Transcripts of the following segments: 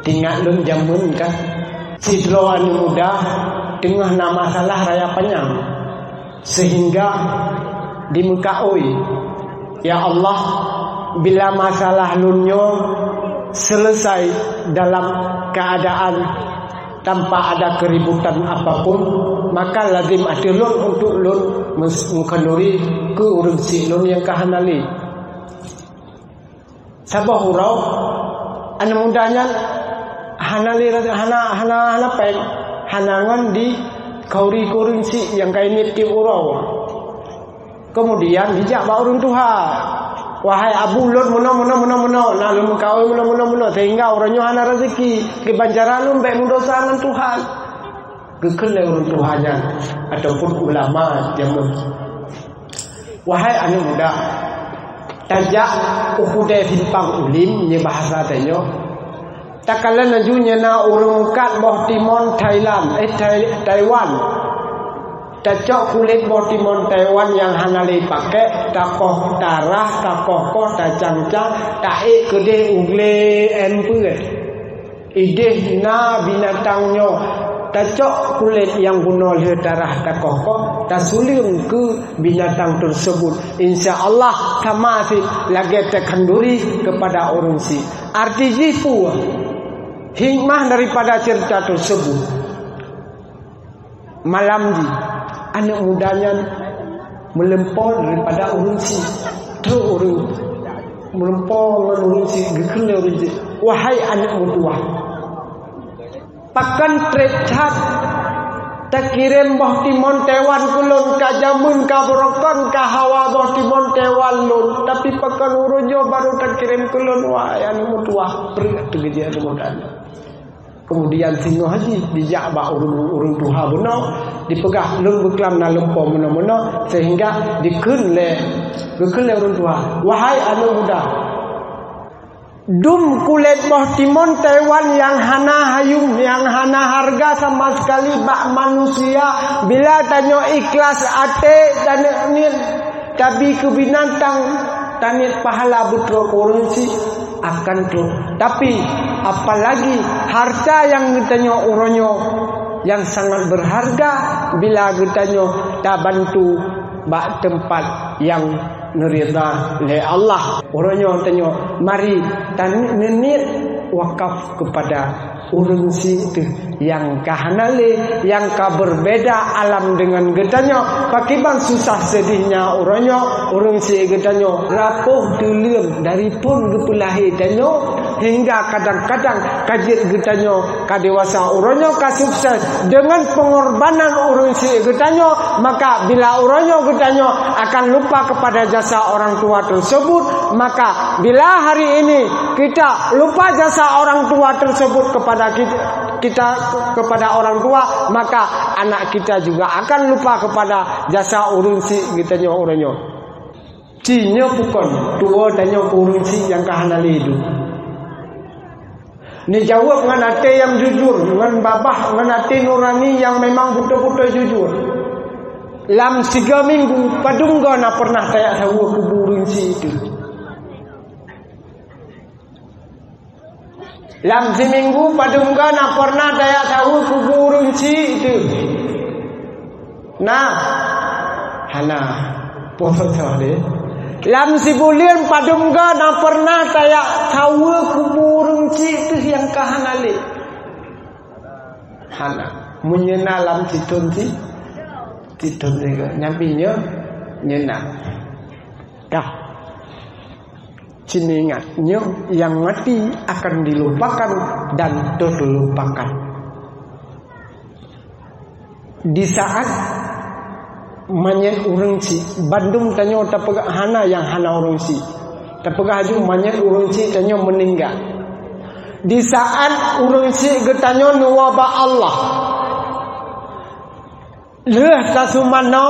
Tinggal lun jamun kan sidro anu muda tengah nama masalah raya panjang sehingga dimukaoi ya Allah bila masalah lunyo selesai dalam keadaan tanpa ada keributan apapun, maka lazim ada lun untuk lun mengkanduri ke urunsi lun yang kahanali sabah hurau anu mudanya hanali hana peng hanangan di kauri kurunsi yang kainit ki urau. Kemudian dijak ba urun Tuhan. Wahai abu lun muno nah lun kau muno sehingga orangnya hana rezeki ke banjaran lun baik mendosa dengan Tuhan. Gekele urun Tuhannya ataupun ulama jamun. Wahai anu muda tajak ukude himpang ulim nya bahasa tanyo takala najunya na urung kat boh timon Thailand Taiwan tajak kulit boh timon Taiwan yang hanali pakai takoh darah takoh ko tacancang taik kede ugle empe ide na binatangnya tajak kulit yang guna le darah takoh ko tasulim ke binatang tersebut insyaallah kamasi lagi terkanduri kepada orang si arti jipu hikmah daripada cerita tersebut malam di anak mudanya melempar daripada orang si tu orang melempar orang si gekele orang si wahai anak muda pakan trecat tak kirim boh timon Taiwan kulun kajamun kabrokon kahawa boh timon Taiwan lun tapi pakan urujo baru tak kirim kulun wahai anu mutuah berat tergejar kemudian kemudian singo haji dijak ba urung Tuhan benar dipegah lun beklam na lempo mena sehingga dikenle urung Tuhan wahai anu muda dum kulit boh timon Taiwan yang hana hayum yang hana harga sama sekali bak manusia bila tanyo ikhlas ate dan niat tapi ke binatang tanit pahala betul kurunsi akan tu tapi apalagi harta yang getanyo uronyo yang sangat berharga bila getanyo tak bantu bak tempat yang nerida le Allah orangnya tanya mari tanit wakaf kepada urun si itu yang kahanale yang ka berbeda alam dengan gedanya pakiban susah sedihnya orangnya urun si gedanya rapuh dulur dari pun gepulahi danyo hingga kadang-kadang kajit gedanya ka dewasa orangnya ka sukses dengan pengorbanan urun si gedanya maka bila orangnya gedanya akan lupa kepada jasa orang tua tersebut maka bila hari ini kita lupa jasa orang tua tersebut kepada kita kepada orang tua maka anak kita juga akan lupa kepada jasa urunsi gitanya orangnya cinya bukan tua tanya urunsi yang kahanali itu ni jawab dengan hati yang jujur dengan babah dengan hati nurani yang memang betul-betul jujur lam 3 minggu padungga na pernah tayak tahu ke urunsi itu lam seminggu padungga na pernah daya tahu kuburunci itu. Nah, hana poso sore. Lam sibulian padungga na pernah daya tahu kuburunci itu yang kahanali. Hana munyena lam citunci. Citun juga nyampinya nyena. Dah. Ciningatnya yang mati akan dilupakan dan terlupakan. Di saat manyet urang si Bandung tanyo tapegah hana yang hana urang si tapegah haju manyet urang si tanyo meninggal. Di saat urang si getanyo nuwaba Allah leh tasumana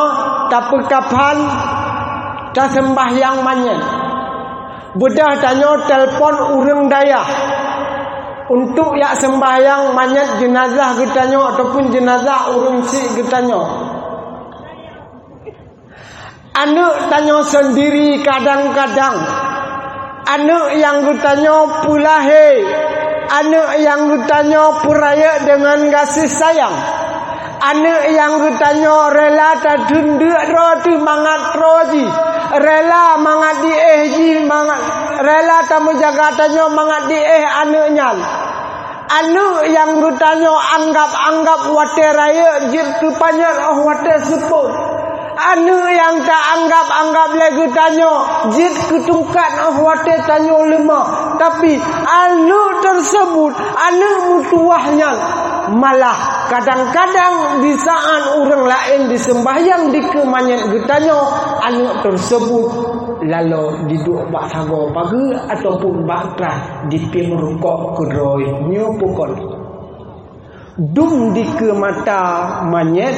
tapekapan tasembahyang manyet bedah tanyo telpon urang daya untuk yak sembahyang manyat jenazah getanyo ataupun jenazah urang si getanyo. Anak tanyo sendiri kadang-kadang anak yang getanyo pulahe Anak yang ditanya puraya dengan kasih sayang. Anak yang ditanya rela tak dunduk roti mangat roji. Rela mangat ji mangat. Rela tak menjaga tanya mangat anaknya. Anu yang ditanya anggap wate raya jir kepanya wate seput. Anu yang tak anggap lagi tanya jir ketungkat wate tanya lemah. Tapi anu tersebut anu mutuahnya malah kadang-kadang di saat orang lain disembahyang di kemanyan getanya anu tersebut lalu duduk bak sago pagi ataupun bak teras di pemrukok kedoi nyo pukul dum di ke mata manyet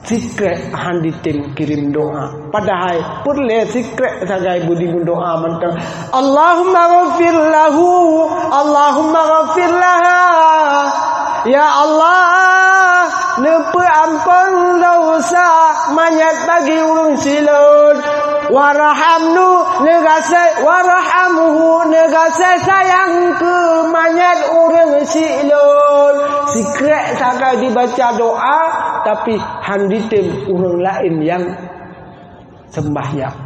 secret handitin kirim doa padahal perle secret sagai budi doa mantang Allahumma ghafir lahu Allahumma ghafir laha ya Allah nepe ampun dosa manyet bagi urang silun warahamnu negase warahamhu negase sayang ke manyet urang silun secret sagai dibaca doa tapi handitim urang lain yang sembahyang.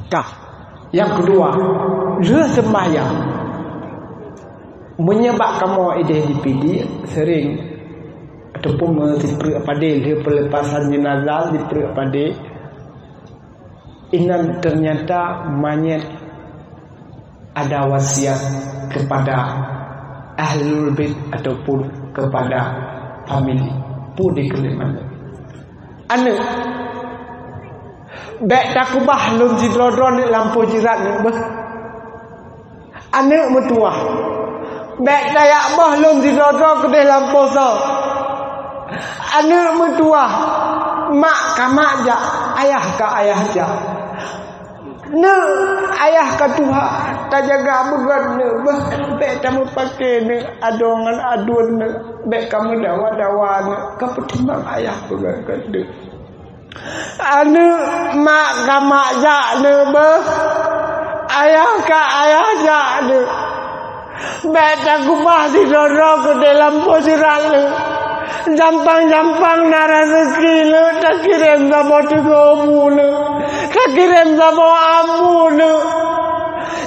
Kah. Yang kedua, dia sembahyang menyebab kamu ide dipidi sering ataupun mesti pada dia pelepasan jenazah di pada inan ternyata manyet ada wasiat kepada ahlul bait ataupun kepada family pudi keliman anu bek takubah lum jidrodron lampu jirat ni beh anu metuah bek dayak bah lum jidrodron kedeh lampu so anu metuah mak ka mak ja ayah ka ayah ja ne ayah ka Tuhan tak jaga began ne bek kamu pakai ne adongan adun ne bek kamu dawa ne ka petimbang ayah began ka de anu mak ka mak ja ne ayah ka ayah ja ne bek tak kubah di dorong ke dalam posiran ne jampang-jampang nara rezeki le tak kirim sama tigomu le tak kirim sama amu le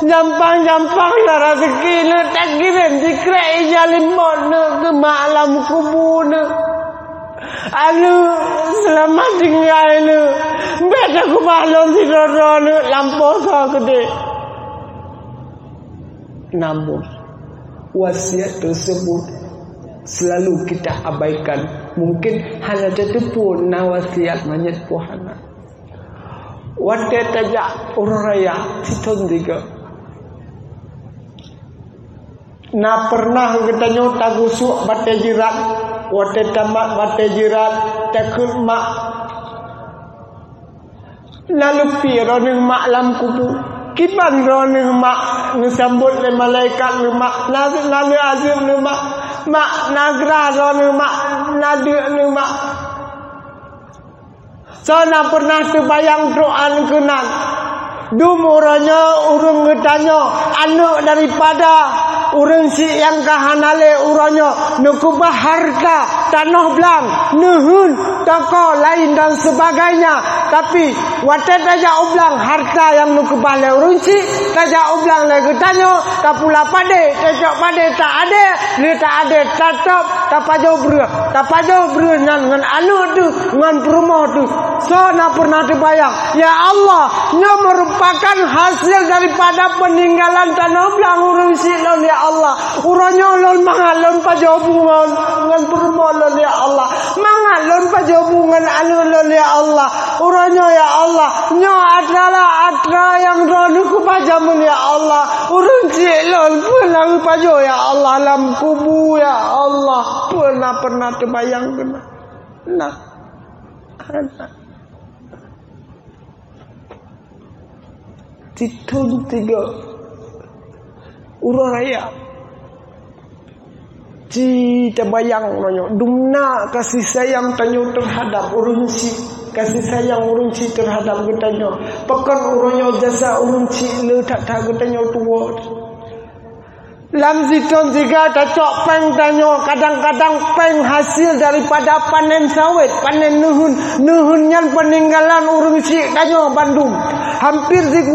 jampang-jampang nara rezeki le tak kirim dikrei jalimon le ke malam kubur le anu selamat tinggal le beda ku balon tidoro le lamposa gede namun wasiat tersebut selalu kita abaikan. Mungkin hanya tertepun nawasiat manyet puhana. Wate tajak uraya siton tiga. Na pernah kita nyota gusuk bate jirat. Wate tamat bate jirat. Takut mak. Lalu piro ning mak lam kubu. Kiban ning mak disambut oleh malaikat ning mak. Lalu azim ning mak. Mak nagra rone mak nade ne mak sana pernah terbayang doan kenan dumuranya urang ngetanya anak daripada urang si yang kahanale uranya nukubah harta tanah belang nuhun toko lain dan sebagainya tapi wate taja ublang harta yang nukubah le urang si taja ublang le getanya kapula pade taja pade tak ada le tak ada tatap tapajo bre ngan anu tu ngan rumah tu so na pernah terbayang ya Allah nya merupakan hasil daripada peninggalan tanah belang urang si lon ya Allah uranya lon mangalon pajobungan ngan rumah lon ya Allah mangalon pajobungan anu lon ya Allah uranya ya Allah nya adalah atra yang ronu ku pajamun ya Allah urang si lon pulang pajo ya Allah lam kubu ya Allah pernah terbayang kena nah Titun tiga urang raya ci terbayang nanya dumna kasih sayang tanyo terhadap urang si kasih sayang urang si terhadap getanyo pekan urangnya jasa urang si le tak getanya tua Lam siton jika cocok peng tanyo kadang-kadang peng hasil daripada panen sawit, panen nuhun yang peninggalan urung si tanyo Bandung. Hampir 90%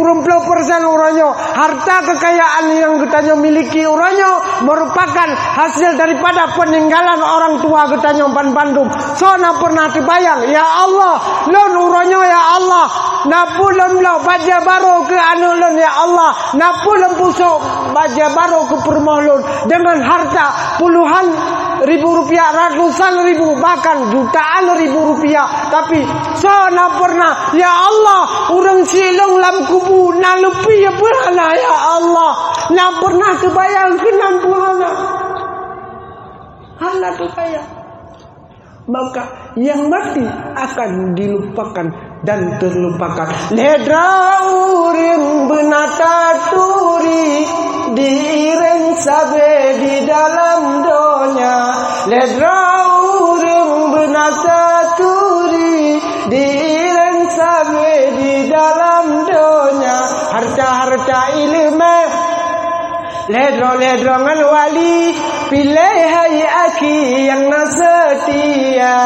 uranyo harta kekayaan yang getanyo miliki uranyo merupakan hasil daripada peninggalan orang tua getanyo Bandung. So na pernah dibayang, ya Allah, lon uranyo ya Allah, napulem lo baja baro ke anu lon ya Allah, napulem pusok baja baro ke permohlon dengan harta puluhan ribu rupiah, ratusan ribu, bahkan jutaan ribu rupiah. Tapi sana pernah, ya Allah, urang silong lam kubu nalupi ya pernah, ya Allah, na pernah kebayang kenan puhana. Hala kebayang. Maka yang mati akan dilupakan dan terlupakan. Ledra uring benata turi diireng sabe di dalam donya. Ledra uring benata turi diireng sabe di dalam donya. Harta-harta ilmu ledro ngan wali pilih hai aki yang setia.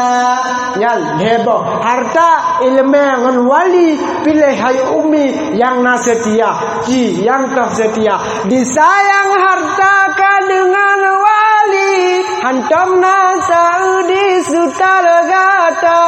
Nyal hebo harta ilmu ngan wali pilih hai umi yang setia, ji yang tersetia. Disayang harta ka dengan wali hantam nasa di sutar gata.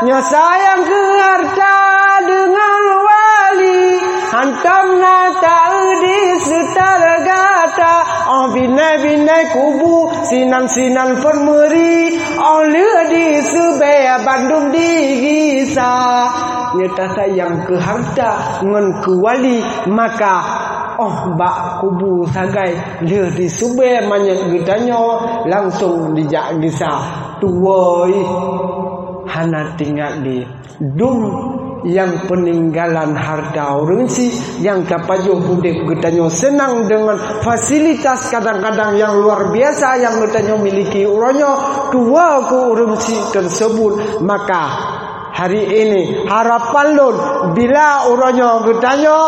Nya sayang ke harta dengan wali hantam nasa di sutar gata. Oh binai kubu sinan permeri, oh leu di Subaya Bandung di Gisa. Nyata sayang ke harta ngan ke wali, maka oh bak kubu sagai leu di Subaya manyak gedanyo langsung dijak Gisa. Tuwoi hana tinggal di dum yang peninggalan harta orang si yang kapajo budek getanyo senang dengan fasilitas kadang-kadang yang luar biasa yang getanyo miliki uranyo dua ke orang si tersebut. Maka hari ini harapan lon bila uranyo getanyo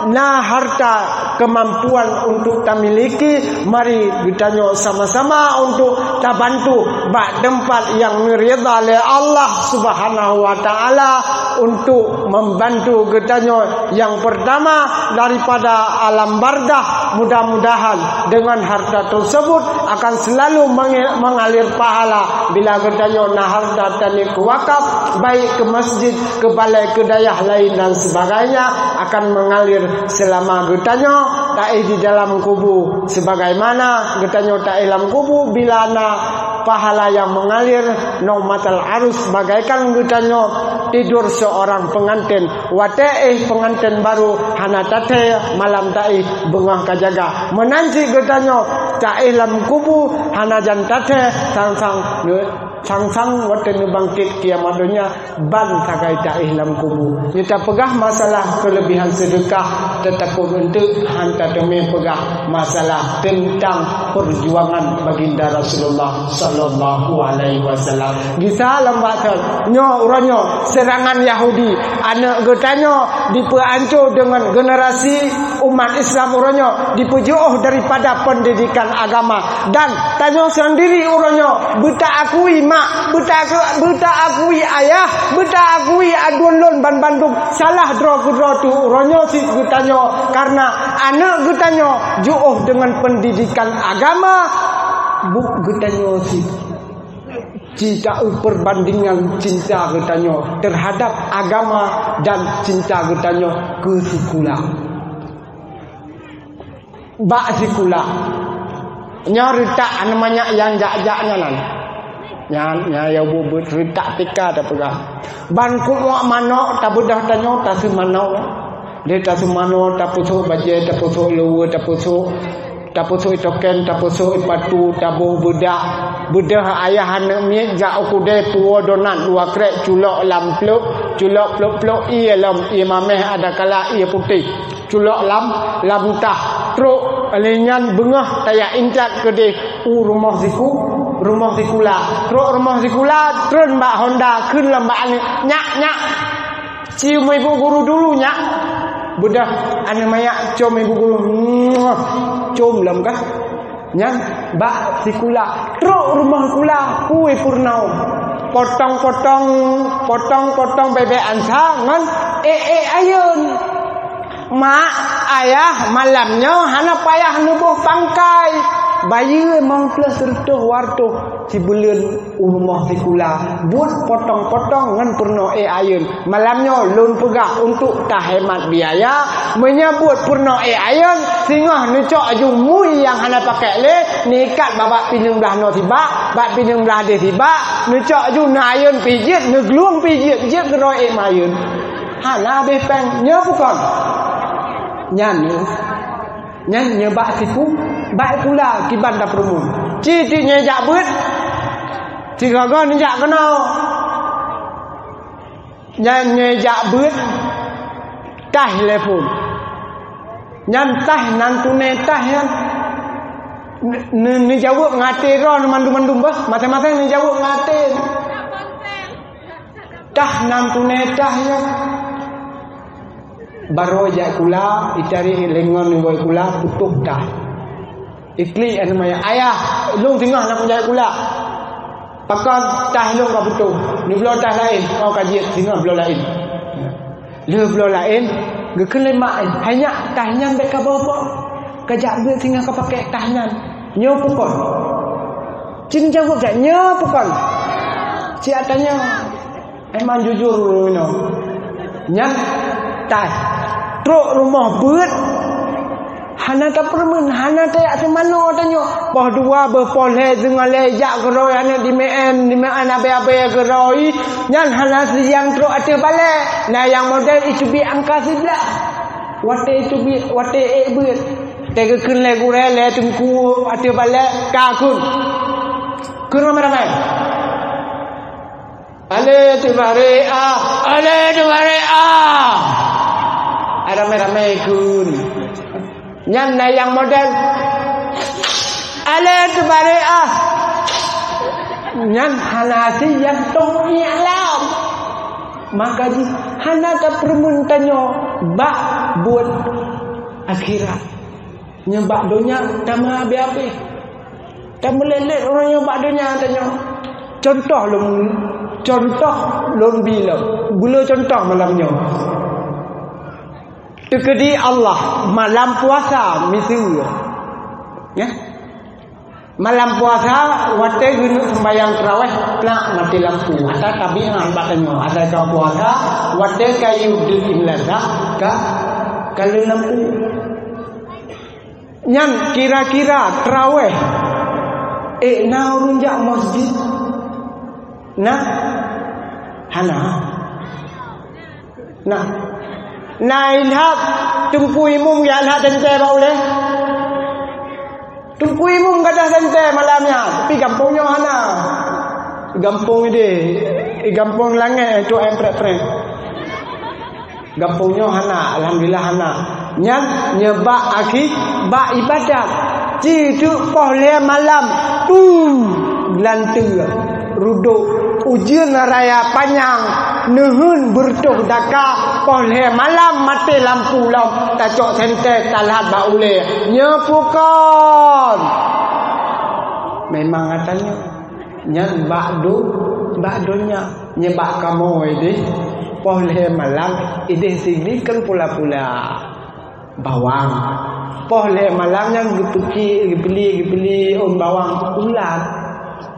na harta kemampuan untuk tak miliki, mari getanyo sama-sama untuk tak bantu bak tempat yang ridha oleh Allah Subhanahu wa taala untuk membantu getanyo yang pertama daripada alam bardah. Mudah-mudahan dengan harta tersebut akan selalu mengalir pahala bila getanyo na harta tani ke wakaf, baik ke masjid, ke balai, ke dayah lain dan sebagainya, akan mengalir selama getanyo tak di dalam kubu. Sebagaimana getanyo tak dalam kubu, bila na pahala yang mengalir naumatal arus bagaikan getanyo tidur seorang pengantin. Wate pengantin baru hana tate malam tai bengah kajaga menanti getanyo tak dalam kubu hana jan tate sang wate ni bangkit kiamat dunia ban sagai tak dalam kubu. Kita pegah masalah kelebihan sedekah, tetapi untuk hantar demi pegah masalah tentang perjuangan baginda Rasulullah sallallahu alaihi wasallam. Gisa lambat nyo uranyo serangan Yahudi anak getanyo dipeancur dengan generasi umat Islam uranyo dipujuh daripada pendidikan agama. Dan tanyo sendiri uranyo buta akui mak, buta akui ayah, buta akui adulun ban Bandung salah dro tu uranyo si getanyo karena anak getanyo juh dengan pendidikan agama. Buk getanyo si cinta perbandingan cinta getanyo terhadap agama dan cinta getanyo ke sekolah. Bak sekolah nyarita namanya yang jak-jaknya nan. Nya ya bu cerita tika tak pegah. Ban ku mano tak bedah tanyo tak semano. Dia tak semano tak pusuk baje tak pusuk lewe tak pusuk token tak pusuk patu tabuh budak ayah anak mi jak aku de tuo donat dua krek culok lampluk culok pluk i lam imameh ada kala ia putih culok lam tah truk alinyan bengah taya incat ke de rumah sikula truk rumah sikula trun mbak Honda keun lam mbak nyak cium ibu guru dulu nyak budak anu mayak com ibu guru com lam kah nyan bak si kula truk rumah kula kui purnau potong bebek ansa ngan ayun mak ayah malamnya hana payah nubuh pangkai bayi emang plus sertuh wartuh si bulan rumah si kula buat potong ngan purno ayun malamnya lun pegak untuk tak hemat biaya menyebut purno ayun singah nucok aju mui yang hana pakai le nikat babak pinung belah no tiba bak pinung belah dia tiba nucok aju na ayun pijit negluang pijit je kero ayun hana bepeng nya bukan nyan nyebak siku baik pula kiban dah permun citi nyejak beut jika kau nyejak kenal nyan nyejak beut tah telepon nyan tah nantune tah yan ni jawab ngate ro mandum bah mata-mata ni jawab ngate tah nantune tah yan baru aja kula itari lengon ni boy kula tutup dah ikli anu maya ayah lung tengah nak menjadi kula pakan tah lung ka betul ni belah tah lain kau kaji tengah belah lain le belah lain gekeun lemak hanya tahnya baik ka bawa kajak be tengah ka pakai tahnya nyo pukon cin jawab jak nyo pukon si atanya emang jujur no nyang tah truk rumah beut hana ta permen hana ta yak semano tanyo poh dua berpoleh dengan lejak geroi hana di mean abe-abe geroi nyan hana siang truk ate balik nah yang model itu bi angka sebelah wate itu bi wate beut tege keun le gure le tungku ate balik ka kun ramai ale tu bare ramai kun nyan na yang model ale tu bare nyan hanasi yang tong ialam maka di hana ka permuntanyo bak buat akhirat nyebak dunia tama abe-abe tam lelet orang yang bak dunia tanyo contoh lon bila gula contoh malamnya tekedi Allah malam puasa misu ya malam puasa wate gunu sembayang tarawih plak mati lampu ata tabian batanyo ada ka puasa wate kayu di imlasa kalau lampu nyan kira-kira tarawih na runjak masjid nah hana nah ilhab tungku imum ya ilhab tente baule tungku imum gadah tente malamnya tapi gampungnya hana gampung ini gampung langit itu emprek-prek gampungnya hana alhamdulillah hana nyan nyebak akhi bak ibadat ciduk pohle malam lantu ruduk ujian raya panjang nuhun bertuh daka pohle malam mati lampu lam tacok sente talat baule nyepukon memang katanya nyan bakdonya nyebak kamu ini pohle malam ide signikan pula-pula bawang pohle malam yang beli bawang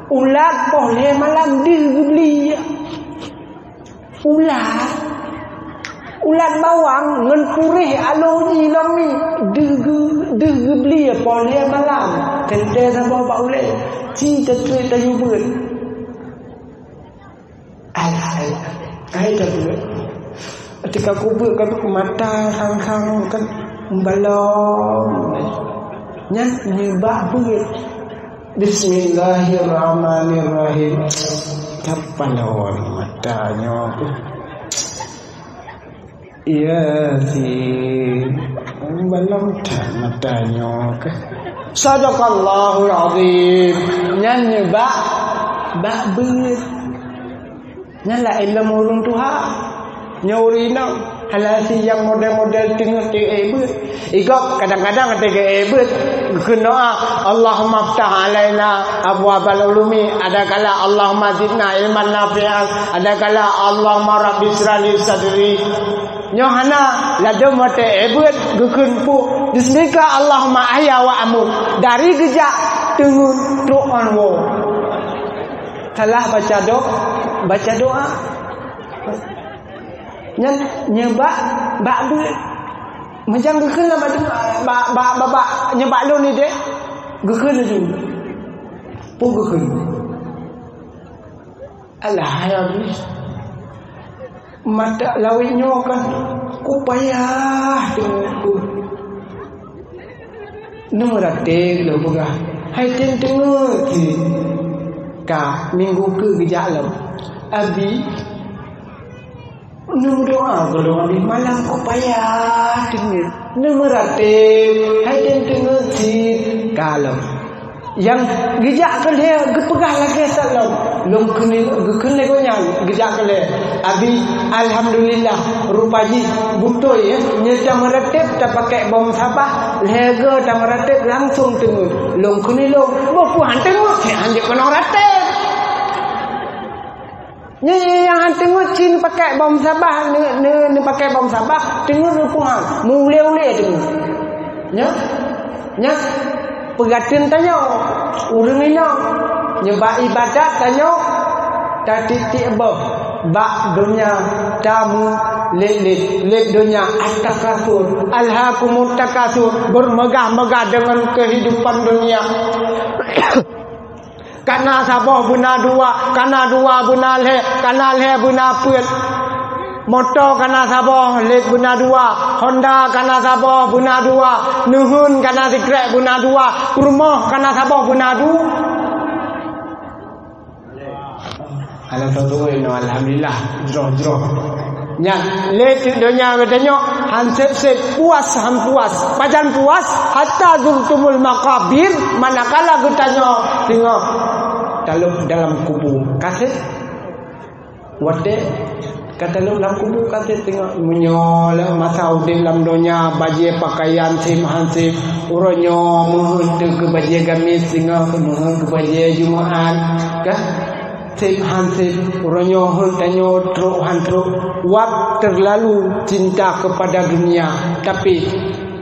ulat pohle malam dibeli ulat bawang ngan purih aloji lami dibeli pohle malam tente sama pak ule ci tetue tayu beut ai dah beut ketika kubur kan mata hang-hang kan balong nyan nyebak beut Bismillahirrahmanirrahim. Kapan lawan matanya? Iya sih, belum tak matanya. Sadaqallahul azim. Nyanyi bak beut. Nyala ilmu urung Tuhan. Nyorina halasi yang model-model tengah ebet. Igok kadang-kadang kata ebet doa Allahumma ftah alaina abwabal ulumi, ada kala Allahumma zidna ilman nafi'an, ada kala Allahumma rabbi israli sadri. Nyohana lado mate ebet gukun pu disnika Allahumma ahya wa amut dari gejak tengun doa wo. Salah baca doa. Nyebak bak duit macam gekeun lah bak nyebak lu ni dek gekeun tu pu gekeun alah habis mata lawinyo kan ku payah tu numrate lo boga hai ten tengok ki ka minggu ke gejak lam abi nu doa kalau di malam kau payah dengar numerate hai dengar si kalau yang gejak kele gepegah lagi salam lom kene ko nyang gejak kele abi alhamdulillah rupaji butoi nyeta meratep tak pakai bom sabah lega tak meratep langsung dengar lom kene lom mo pu hanteng ke anje kono ratep yang tengok cin pakai bom sabah ni pakai bom sabah tengok rupuan mule tengok nya pegatin tanya urang ina nyebak ibadat tanya tadi tiba bak dunia tamu lek dunia at-takasur alhaakumut takasur bermegah-megah dengan kehidupan dunia. Kana sabah guna dua, kana dua guna le, kana le guna puet. Motor kana sabah le guna dua, Honda kana sabah guna dua, Nuhun kana Sikrek guna dua, Rumah kana sabah guna dua. Alhamdulillah, jroh. Yang le dunia katanya hansep puas pajan puas hatta zurtumul maqabir manakala katanya tengok dalam kubur kasih wate kata dalam kubur kasih tengok menyola masa udin dalam dunia baju pakaian hansip uronyo mohon ke baju gamis tengok mohon ke baju Jumaat kan hansip uronyo tanyo truk wak terlalu cinta kepada dunia tapi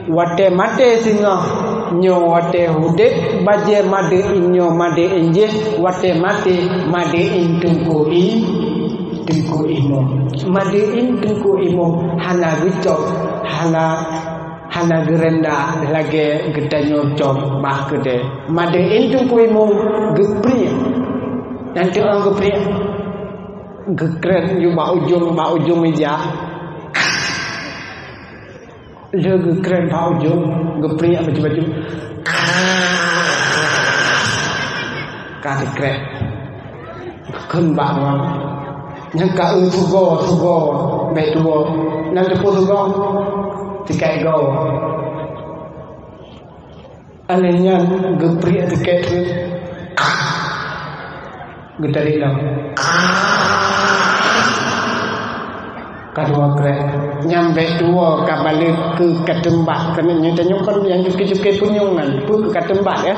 wate mate singa nyo wate hudek baje made inyo made enje wate mate made in tungku imo made in tungku imo hana gicok hana gerenda lagi gedanyo cok bah gede made in tungku imo gepri nanti orang gepri gekren you ba ujung meja le gekren ba ujung gepri baju ka gekren kun ba wa yang ka tugo be tugo nan de tugo tikai go anenya gepri tikai gedari lang kadua kre nyambe dua kabalik ke katembak kena nyata nyukan yang juki-juki punyungan pu ke katembak ya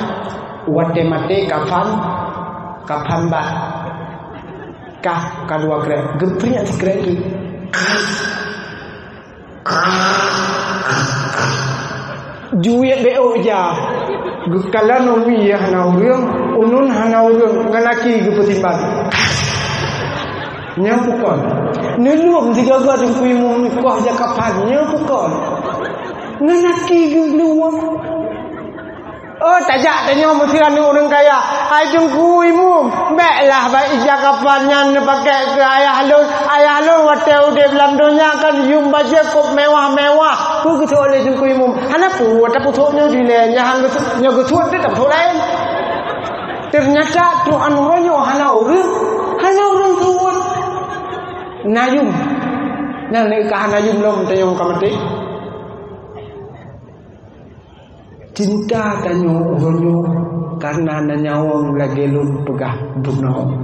wate mate kapan bat kadua kre gepri at kre tu juye beo ja gekalan umi ya hana urang unun hana urang nganaki gepetimbang nyapukon nilum digaga tungkui mu nikah jakapan nyapukon nganaki gluang oh tajak tanya musiran ni orang kaya ai tungkui mu beklah baik jakapan yang pakai ke ayah lun wate ude dalam dunia kan yum baje kop mewah pu ke oleh tungkui mu hana pu ta pu thoknya dile nyahan nya ke thot tak thot lain ternyata tu anroyo hana urang tuan nayum nang nikah nayum lom tayong kamati cinta tanyo ronyo karena nanyawang lagi lum pegah duno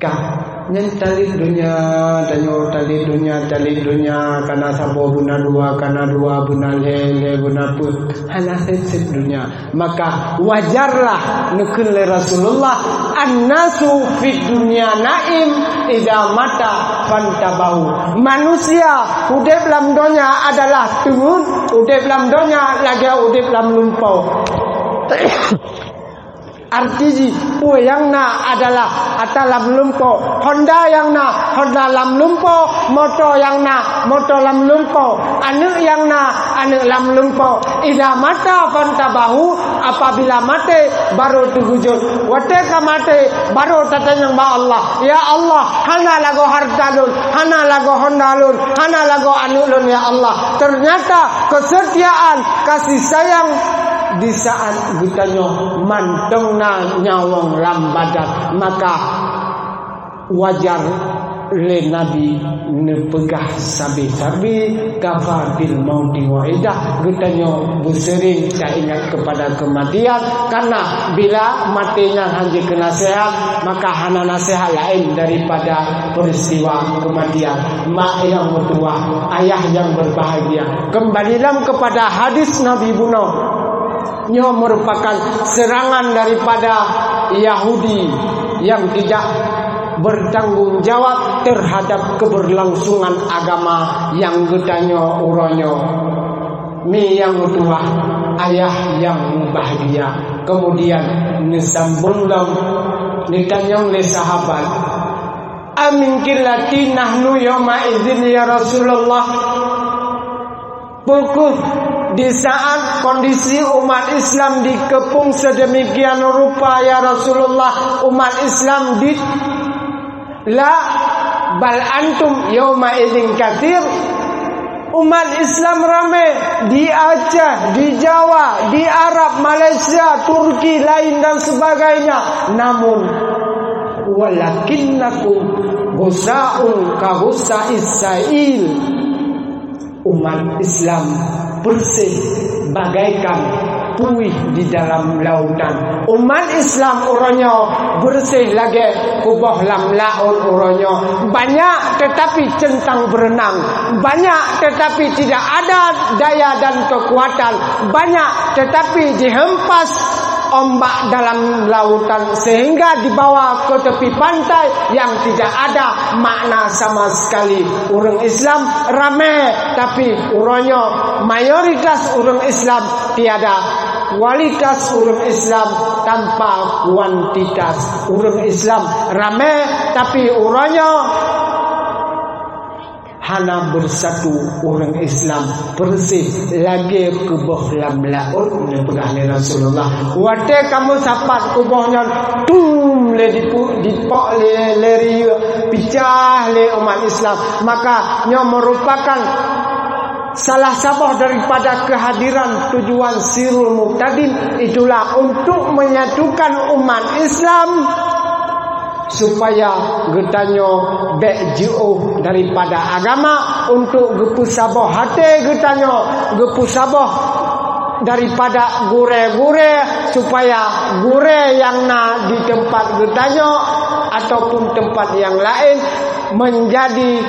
ka Nyen tali dunia karena sabo guna dua guna le guna put hana sip dunia. Maka wajarlah nukul Rasulullah annasu fid dunya naim idza mata fantabahu. Manusia udip dalam dunia adalah turun, udip dalam dunia lagi udip dalam lumpau. Artinya yang na adalah atalam lumpo, Honda yang na Honda lam lumpo, motor yang na motor lam lumpo, anu yang na anu lam lumpo. Ida mata fantabahu, apabila mati baru tuhujud. Wateka mati baru tatanyang ba Allah. Ya Allah, hana lago hartalun, hana lago hondalun, hana lago anulun ya Allah. Ternyata kesetiaan, kasih sayang di saat gutanya mantengna nyawang lambadat, maka wajar le Nabi nepegah sabi-sabi kafar bil mauti wa'idah, gutanya bersering tak ingat kepada kematian, karena bila matinya hanya kena sehat, maka hana nasihat lain daripada peristiwa kematian. Mak yang bertuah, ayah yang berbahagia. Kembalilah kepada hadis Nabi Buno. Ini merupakan serangan daripada Yahudi yang tidak bertanggung jawab terhadap keberlangsungan agama yang gedanya uronyo. Mi yang tua, ayah yang bahagia. Kemudian nisambunglam ditanya oleh sahabat, amin kilati nahnu yawma idzin ya Rasulullah. Pukul di saat kondisi umat Islam dikepung sedemikian rupa ya Rasulullah, umat Islam di la bal antum yauma idzin katsir. Umat Islam ramai di Aceh, di Jawa, di Arab, Malaysia, Turki, lain dan sebagainya. Namun walakinnakum ghusaun ka ghusa'is sa'il. Umat Islam bersih bagaikan puih di dalam lautan. Umat Islam orangnya bersih lagi kubah lam laut orangnya. Banyak tetapi centang berenang, banyak tetapi tidak ada daya dan kekuatan, banyak tetapi dihempas ombak dalam lautan sehingga dibawa ke tepi pantai yang tidak ada makna sama sekali. Orang Islam ramai tapi orangnya mayoritas orang Islam tiada kualitas. Orang Islam tanpa kuantitas. Orang Islam ramai tapi orangnya hana bersatu. Orang Islam bersih lagi kubah lam laut pegahnya Rasulullah. Wate kamu sapat kubahnya tum le dipok le picah le umat Islam, maka nya merupakan salah sabah daripada kehadiran tujuan Sirul Muqtadin. Itulah untuk menyatukan umat Islam supaya getanyo bek jauh daripada agama, untuk gepusabah hati getanyo, gepusabah daripada gure-gure, supaya gure yang na di tempat getanyo ataupun tempat yang lain menjadi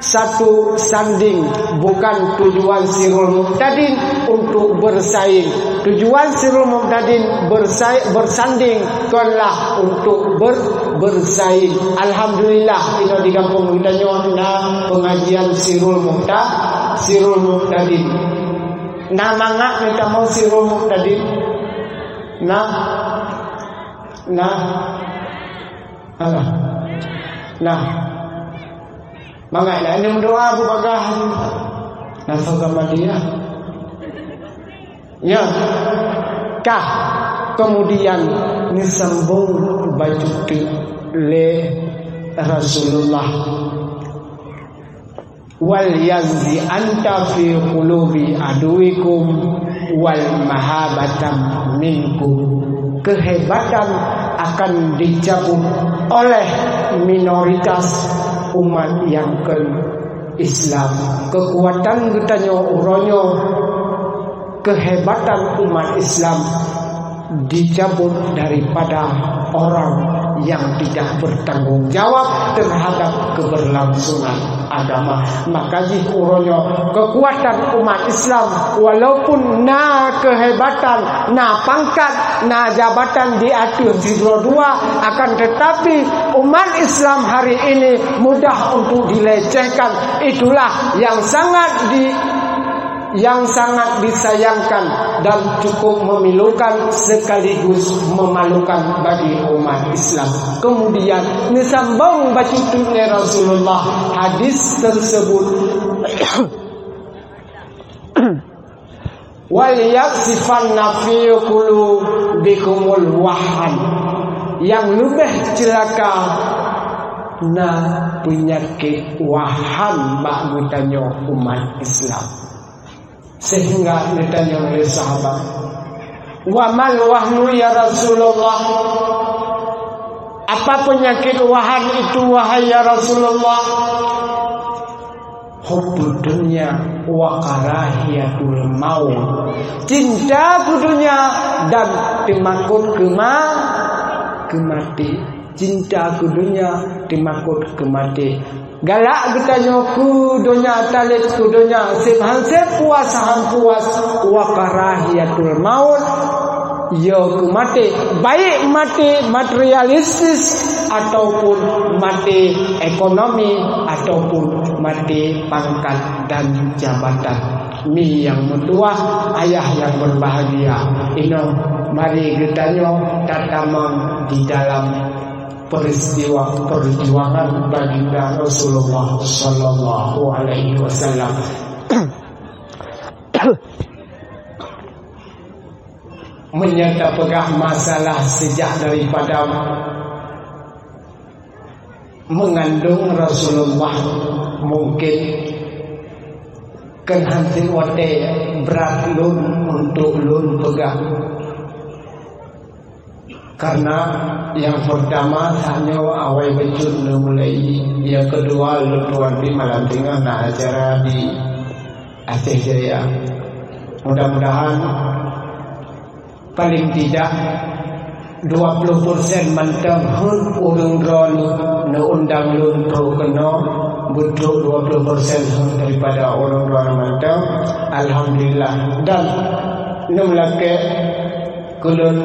satu sanding. Bukan tujuan Sirul Muqtadin untuk bersaing. Tujuan Sirul Muqtadin bersanding kanlah untuk bersaing. Alhamdulillah ini di kampung kita nyona pengajian Sirul Muqtadin. Nama ngak kita mau Sirul Muqtadin. Mangga ini mendoa Abu Bakar nafkah Madinah. Ya, kah kemudian disambung baju le Rasulullah. Wal yazdi anta fi qulubi aduikum wal mahabatam minkum. Kehebatan akan dicabut oleh minoritas umat yang ke Islam. Kekuatan getanya uronyo, kehebatan umat Islam dicabut daripada orang yang tidak bertanggung jawab terhadap keberlangsungan agama. Maka uronyo kekuatan umat Islam walaupun na kehebatan, na pangkat, na jabatan di atas sidro dua, akan tetapi umat Islam hari ini mudah untuk dilecehkan. Itulah yang sangat disayangkan dan cukup memilukan sekaligus memalukan bagi umat Islam. Kemudian nisambung bacutnya Rasulullah hadis tersebut wal yaksifan nafi qulubikumul wahan, yang lebih celaka na penyakit wahan bak bertanya umat Islam. Sehingga ditanya oleh sahabat, wa mal wahnu ya Rasulullah, apa penyakit wahan itu wahai ya Rasulullah? Hubbud dunya wa karahiyatul maut, cinta ke dunia dan timakut ke mati. Cinta ke dunia timakut ke mati. Galak bertanya ku dunia, talit ku dunia, sep puas ham puas, wa karahiyatul maut, ya ku mati, baik mati materialistis ataupun mati ekonomi ataupun mati pangkat dan jabatan. Mi yang mentua, ayah yang berbahagia. Ino mari bertanya tatamang di dalam peristiwa perjuangan baginda Rasulullah sallallahu alaihi wasallam. Menyata pegah masalah sejak daripada mengandung Rasulullah, mungkin kan hanti wate berat lun untuk lun pegah. Karena yang pertama hanya awal becut mulai, yang kedua lutuan di malam tengah nak acara di Aceh Jaya. Mudah-mudahan paling tidak 20% mantap urung drone na undang lun pro kena butuh 20% daripada orang drone mantap. Alhamdulillah. Dan numlake kulun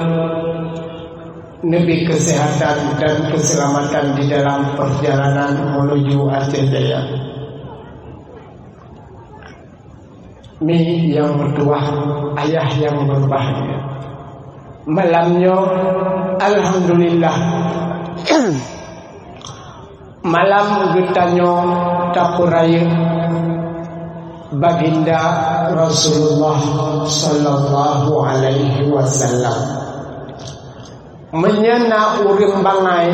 lebih kesehatan dan keselamatan di dalam perjalanan menuju Aceh Jaya. Mi yang bertuah, ayah yang berbahagia. Malamnya alhamdulillah malam getanya tapuraya baginda Rasulullah sallallahu alaihi wasallam. Menyana urim bangai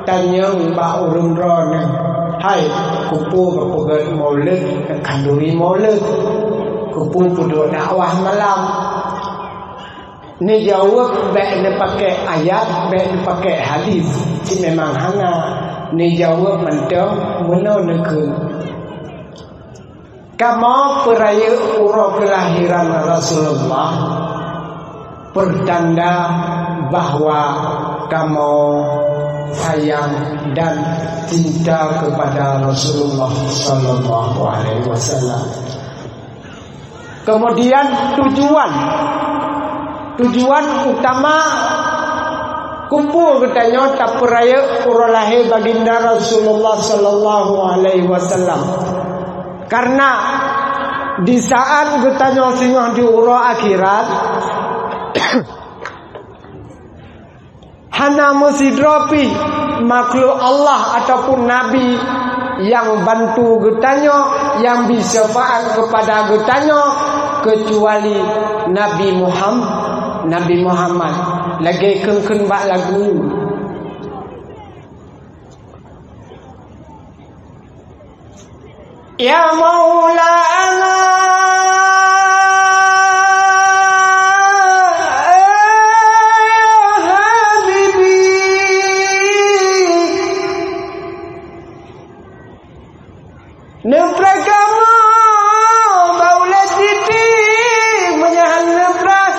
tanya mbak urim drone, hai kupu kepegat maulid kanduri maulid kupu pudo dakwah malam. Ni jawab baik ni pakai ayat, baik ni pakai hadis. Si memang hanga ni jawab mentang mana nekun. Kamu peraya urang kelahiran Rasulullah pertanda bahwa kamu sayang dan cinta kepada Rasulullah sallallahu alaihi wasallam. Kemudian tujuan utama kumpul katanya tak peraya urang lahir baginda Rasulullah sallallahu alaihi wasallam. Karena di saat katanya singgah di urang akhirat hana musidropi makhluk Allah ataupun Nabi yang bantu getanya, yang bisa syafaat kepada getanya kecuali Nabi Muhammad. Lagi keng bak lagu. Ya Maulana Nempras kamu baulah titi menyahan nempras.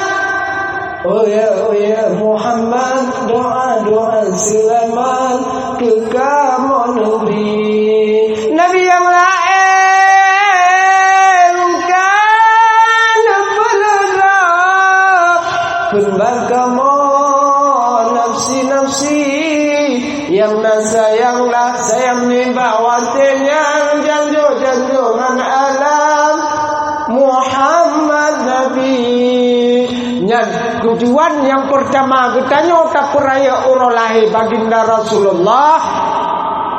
Oh ya ya Muhammad, doa-doa selamat ke kamu negeri. Nabi yang lain kan pelera kembar kamu nafsi-nafsi yang sayanglah sayang ni bawatnya janjo-janjongan alam Muhammad Nabi. Yang tujuan yang pertama getanya tak peraya urolahi baginda Rasulullah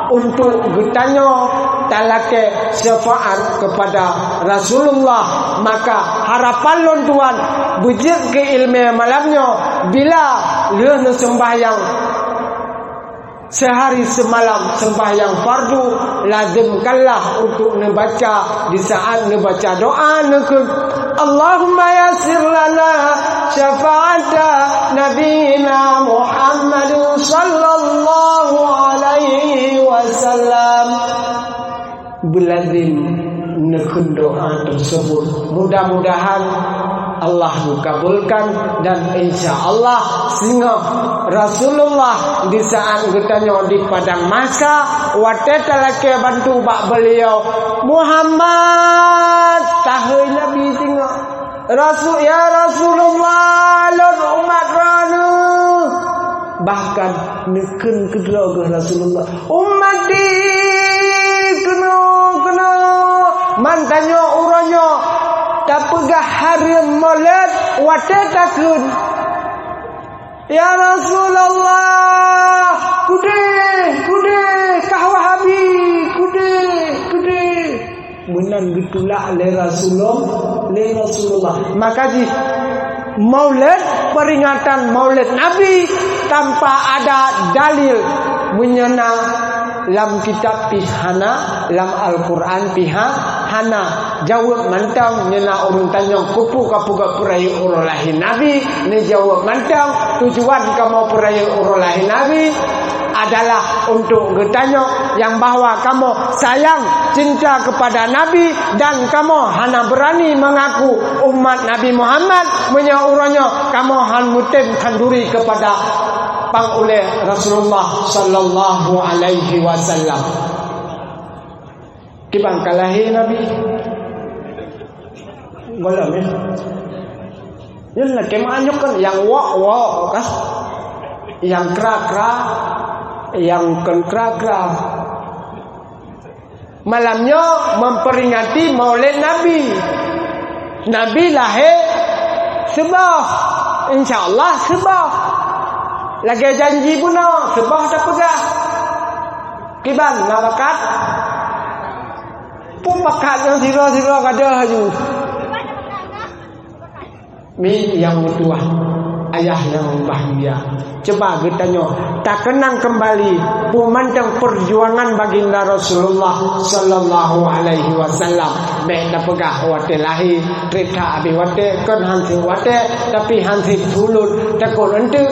untuk getanya talake syafaat kepada Rasulullah. Maka harapan lon tuan bujik ke ilmu malamnya bila dia sembahyang sehari semalam sembahyang fardu, lazimkanlah untuk membaca di saat membaca doa nekun Allahumma yassir lana syafa'ata nabiyina Muhammad sallallahu alaihi wasallam. Belazim nekun doa tersebut. Mudah-mudahan Allah mengabulkan dan insya Allah sehingga Rasulullah di saat getanya di padang masa wateta laki bantu bak beliau Muhammad tahu Nabi sehingga Rasul ya Rasulullah lon umat rana bahkan neken kedua ke Rasulullah umat di kena mantannya uranya tak pegah hari maulid watetakun ya Rasulullah kude kahwahabi kude menan gitulah le Rasulullah maka di maulid peringatan maulid Nabi tanpa ada dalil menyenang lam kitab pihana lam Al-Quran pihana jawab mantang nyena urun tanya kupu kapuga purai urolahi Nabi ni jawab mantang tujuan kamu purai urolahi Nabi adalah untuk getanya yang bahwa kamu sayang cinta kepada Nabi dan kamu hana berani mengaku umat Nabi Muhammad menyaurannya kamu han mutim kanduri kepada pang oleh Rasulullah sallallahu alaihi wasallam. Kibang kalahi Nabi golong ya. Yalah kemanyok kan yang wa kan yang kra yang kra malamnya memperingati maulid Nabi. Nabi lahir sebah insyaallah sebah lagi janji pun sebah tak pegah kiban nak bakat pun bakat yang sira-sira kada haju mi yang tua ayah yang bahagia coba bertanya tak kenang kembali pemandang perjuangan baginda Rasulullah sallallahu alaihi wasallam baik dah pegah wate lahir kereta abi wate kan hansi wate tapi hansi sulut takut ente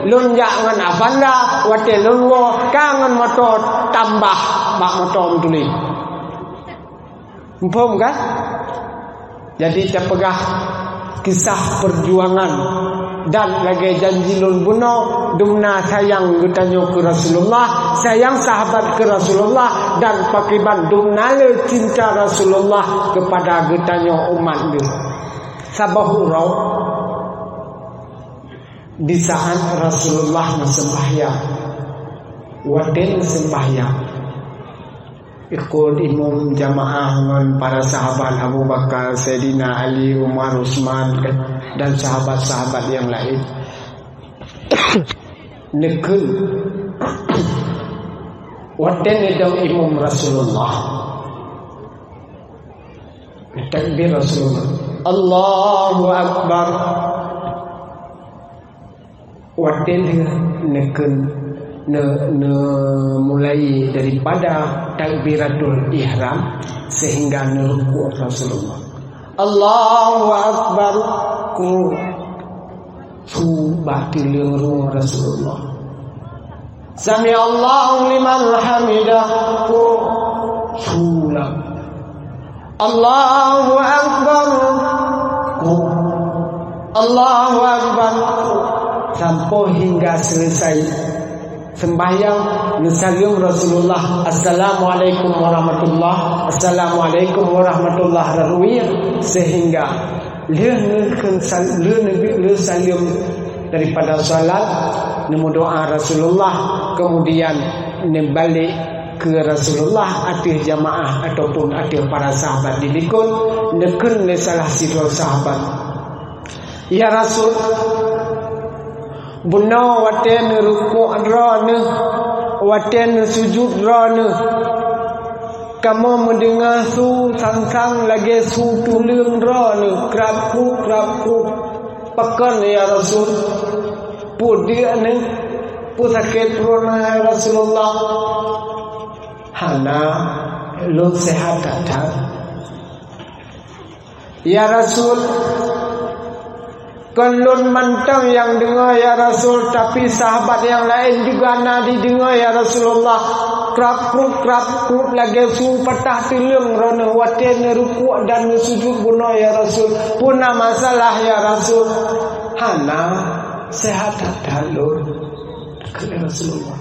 lunjak ngan avanda wate lunwo kangen motor tambah mak motor tuli empom kan jadi tak pegah kisah perjuangan dan lagi janji lun buno dumna sayang getanyo ke Rasulullah sayang sahabat ke Rasulullah dan pakiban dumna le cinta Rasulullah kepada getanyo umat dia sabahurau di saat Rasulullah sembahyang waden sembahyang ikut imam jamaah dengan para sahabat Abu Bakar, Sayyidina Ali, Umar, Utsman dan sahabat-sahabat yang lain. Nekun waden edang imam Rasulullah. Takbir Rasulullah. Allahu Akbar. Waden nekun mulai daripada takbiratul ihram sehingga ruku Rasulullah. Allahu Akbar ku batil ruku Rasulullah. Sami Allahu liman hamidah ku sulam. Allahu Akbar ku Allahu Akbar sampai hingga selesai sembahyang nasalim Rasulullah assalamualaikum warahmatullah assalamualaikum warahmatullah darwi sehingga le salim daripada salat nemu doa Rasulullah kemudian balik ke Rasulullah ada jamaah ataupun ada para sahabat dilikun nekun le salah satu sahabat ya Rasul Buna waten rukuk rana waten sujud rana kamu mendengar su sang-sang lagi su tulung rana krapu pakan ya Rasul pu dia ni pu sakit rona ya Rasulullah hana lu sehat tak ya Rasul Kelun mantang yang dengar ya Rasul, tapi sahabat yang lain juga nak didengar ya Rasulullah. Krap kruk lagi su patah tilung rona waten rukuk dan sujud guna ya Rasul. Puna masalah ya Rasul. Hana sehat dalur ke Rasulullah.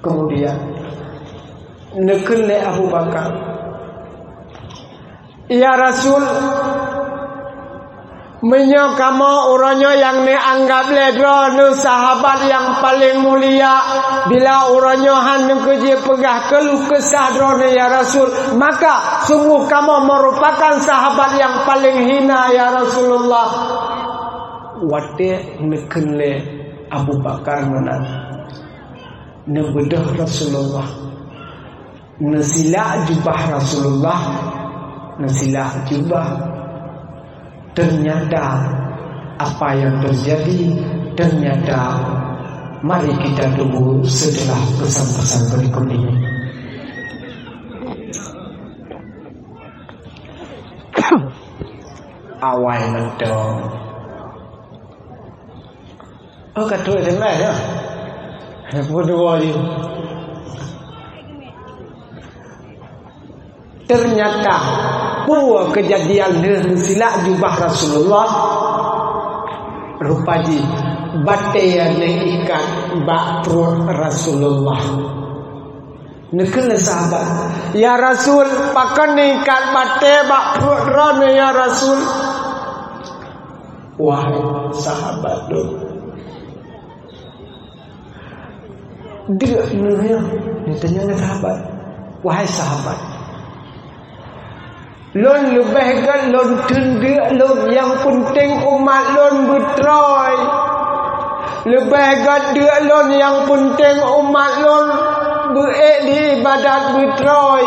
Kemudian nekele Abu Bakar. Ya Rasul, menyo kamu orangnya yang ni anggap ledro nu sahabat yang paling mulia bila orangnya han kerja pegah keluh kesah drone ya Rasul maka sungguh kamu merupakan sahabat yang paling hina ya Rasulullah wate nekele Abu Bakar menan nebedah Rasulullah nasilah jubah Rasulullah nasilah jubah. Ternyata apa yang terjadi ternyata mari kita tunggu setelah pesan-pesan berikut ini. Awal nanti. Oh kata itu mana ya? Berdua je. Ternyata pua kejadian silak jubah Rasulullah rupaji batean ikat bak perut Rasulullah nekele sahabat ya Rasul pakan ikat bate bak perut rana ya Rasul wahai sahabat tu dia ni tanya sahabat wahai sahabat lon lebih kan lon tunda lon yang penting umat lon betroy lebih kan dia lon yang penting umat lon di ibadat betroy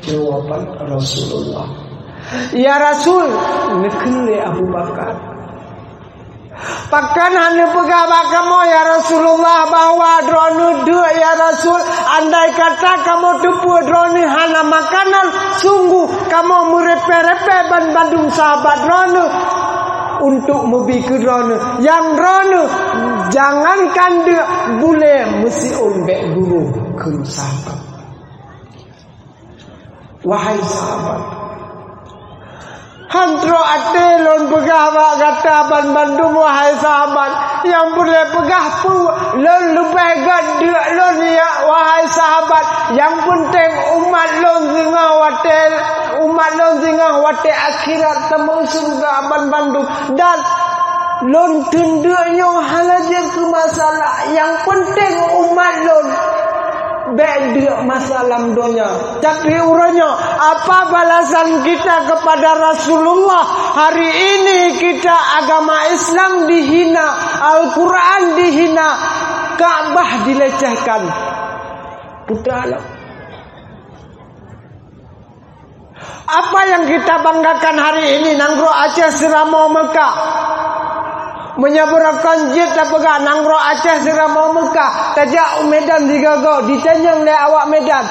jawaban Rasulullah ya Rasul nekele Abu Bakar Pakan hanya pegawai kamu ya Rasulullah bahawa drone dua ya Rasul. Andai kata kamu tupu drone hana makanan, sungguh kamu merepe-repe bandung sahabat drone untuk membuat drone. Yang drone jangankan dia boleh mesti umbek guru ke sahabat. Wahai sahabat, hantro ate lon pegah wak kata ban Bandung wahai sahabat yang boleh pegah pu lon lebih gede lon ya wahai sahabat yang penting umat lon zingah watel umat lon zingah watel akhirat temu surga ban Bandung dan lon tendanya halaja ke masalah yang penting umat lon beda masalah dunia. Tapi uranya apa balasan kita kepada Rasulullah? Hari ini kita agama Islam dihina, Al-Quran dihina, Ka'bah dilecehkan. Putralah. Apa yang kita banggakan hari ini? Nanggro Aceh Seramo Mekah menyaburakan jet apakah nanggro Aceh Seramo Mekah tajak Medan digagal ditanyang oleh awak Medan,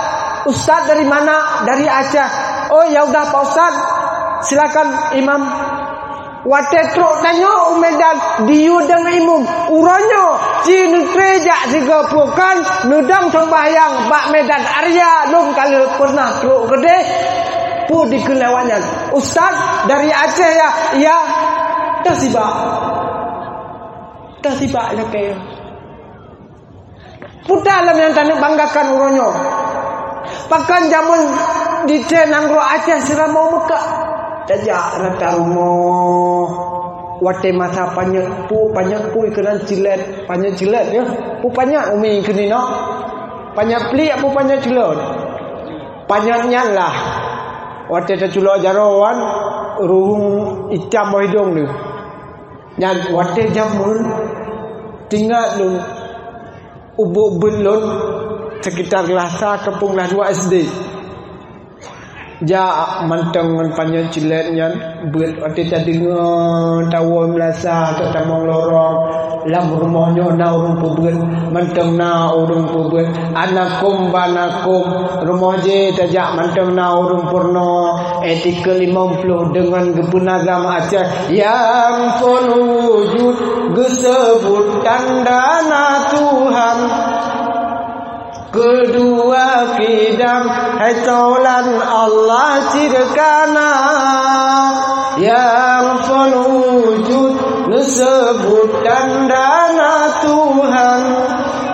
Ustaz dari mana? Dari Aceh. Oh ya udah Pak Ustaz, silakan Imam. Watetruk tanya Medan diu dan imum uranyo cinu trejak juga bukan nudang sembahyang Pak Medan Arya lum kali pernah truk gede pu dikelewanyan. Ustaz dari Aceh ya? Ya. dah sibak lagi. Putar alam yang tak nak banggakan uronyo. Pakan jamun di tenang ro Aceh sira mau Mekah. Tajak rata rumah. Wate masa panyak pu ikenan cilet, panyak cilet ya. Pu panyak umi kini no. Panyak pli apa panyak cilet. Panyaknya lah. Wate ta culo jarawan ruhung hitam hidung ni. Nyan wate jamun tinggal dun ubuk belon sekitar Lasa Kampung Lah 2 SD. Ja manteng ngan panjang cilet nyan beut ati ta dengar tawa Lasa tok tamong lorong lam rumahnya na urung pubeut manteng na urung pubeut anakum banakum rumah je tajak manteng na urung purno etika 50 dengan gebun agama Aceh yang pun wujud gesebut tandana Tuhan kedua kidam hai taulan Allah cirkana yang penwujud disebut tandana Tuhan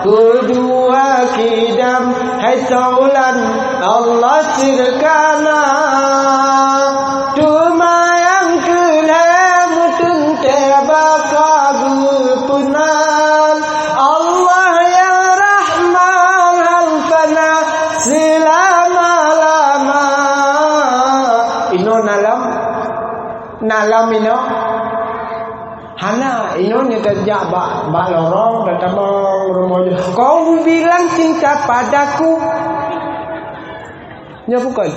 kedua kidam hai taulan Allah cirkana cuma yang kelem tente bakagu punan Allah ya Rahman halfana selama-lama ino nalam ino hana ino ni tajak bak lorong datamang rumahnya kau bilang cinta padaku ya bukan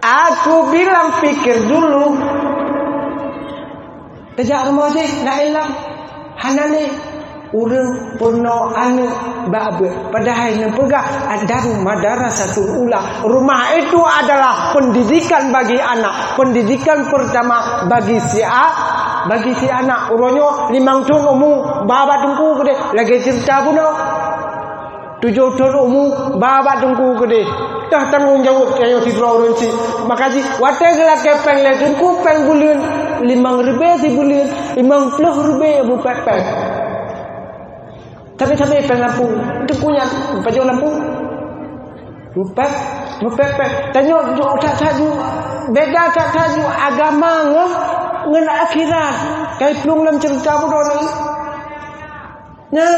aku bilang pikir dulu tajak rumah je nak hilang hana ni urang purno anu babe padahal yang pegah ada madrasatul ula. Rumah itu adalah pendidikan bagi anak, pendidikan pertama bagi si anak. Uronyo 5 tahun umur baba tungku gede lagi cerita puno 7 tahun umur baba tungku gede dah tanggung jawab ayo si urun si makasih wate gelak kepeng le tungku peng bulan 5 ribu si bulan 50 ribu pepeng. Tapi pengapu itu punya baju lampu. Mupek. Tanya tak taju beda tak taju agama ngen akhirat. Kai plung lam cerita bodoh ni. Nya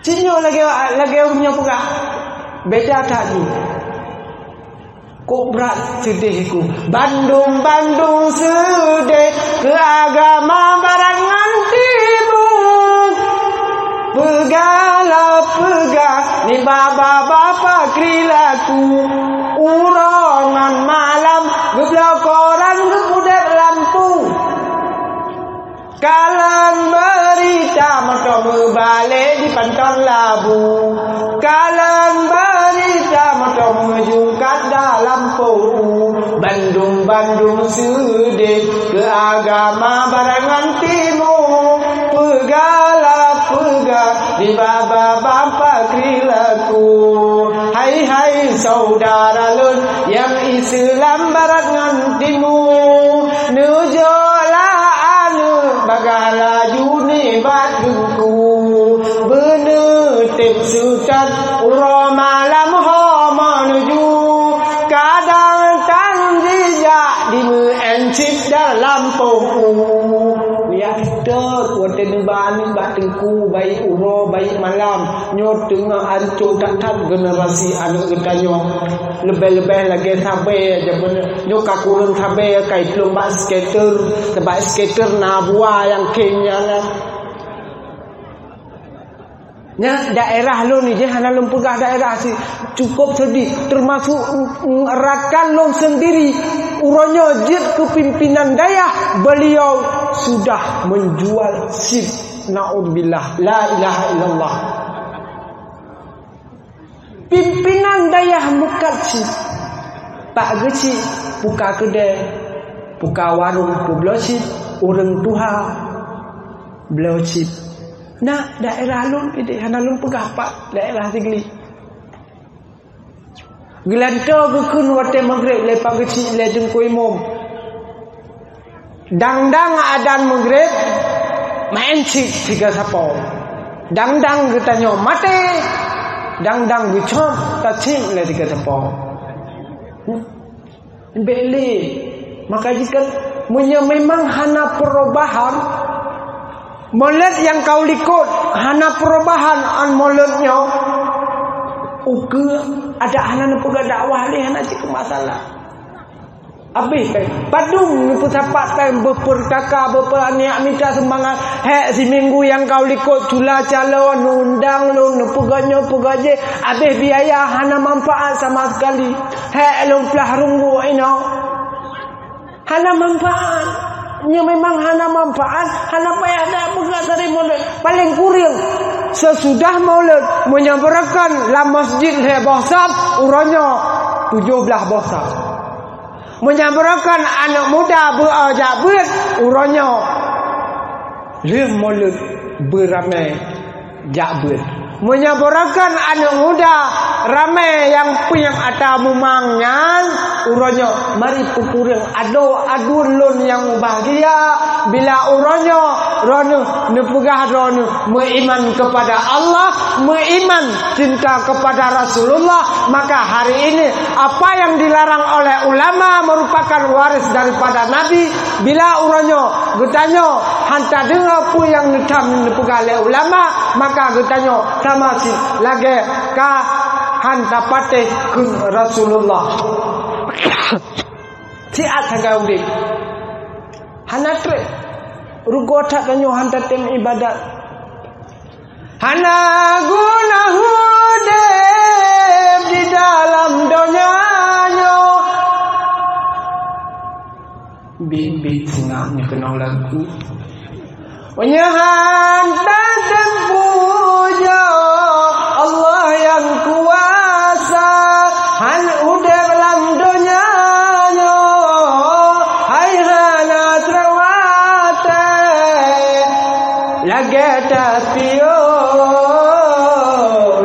Cinyo lagi punya puga. Beda taju. Kok berat sedihku Bandung sedih ke agama barangan timur pegah ni bapa krilaku urongan malam geblok koran gepudak lampu kalan berita motor berbalik di pantang labu kalan berita motor menjungkat dalam pou Bandung sedih ke agama barangan timur pegah di bapa krilaku hai saudara lun yang Islam barat ngan timur nujola anu bagala juni batungku bener tip sucat uro malam ho menuju kadang tanjijak di mencip dalam poku lihat ter wate bani batengku baik uro baik malam nyot tengah ancur tak generasi anak getanyo lebih-lebih lagi sampai aja bener nyok kakurung sampai kai lomba skater nabua yang kenya lah. Nya daerah lo ni je hana lom pegah daerah si cukup sedih termasuk rakan lo sendiri uronyo jid kepimpinan daya beliau sudah menjual SIM naudzubillah la ilaha illallah pimpinan daya mukat SIM pak geci buka kedai buka warung beliau SIM orang tuha beliau SIM. Nah, daerah lun ini hana lun pegah pak daerah tinggi. Gelanto gekun wate maghrib lepak kecil le jengkui mom. Dangdang adan maghrib main cik tiga sapau. Dangdang getanyo mate. Dangdang gecom tacing le tiga sapau. Beli. Maka jika memang hana perubahan, molet yang kau likut hana perubahan an moletnya. Uke ada anak pegang dakwah ni anak cik masalah. Habis padung ni pusapa time berperkaka berperaniak minta semangat. Hek si minggu yang kau likut cula calon undang lu peganya pegaje habis biaya hana manfaat sama sekali. Hek lu pelah runggu ino. Hana manfaat. Nya memang hana manfaat, hana payah dak pegang dari mulut. Paling kurang sesudah maulid menyampaikan la masjid he bohsab uranya 17 bohsab. Menyampaikan anak muda beajak beut uranya le maulid beramai jak beut. Menyampaikan anak muda ramai yang punya ada mumangnya uranya mari pukurang adun lon yang bahagia bila uranya rono nepegah rono beriman kepada Allah, beriman cinta kepada Rasulullah, maka hari ini apa yang dilarang oleh ulama merupakan waris daripada Nabi. Bila uranya getanya hanta dengar pu yang netam nepegah oleh ulama, maka getanya sama si lagi ka hanta patih ke Rasulullah. Siat sagau dik. Hana tre rugo tak tanyo hanta tem ibadat. Hana guna hudeb di dalam donyanya. Bibit sengahnya kenal lagu. Wanyahan tak puja Allah yang kuasa. Han udah dalam donyanya. Hai hana terawate. Lagi tapio.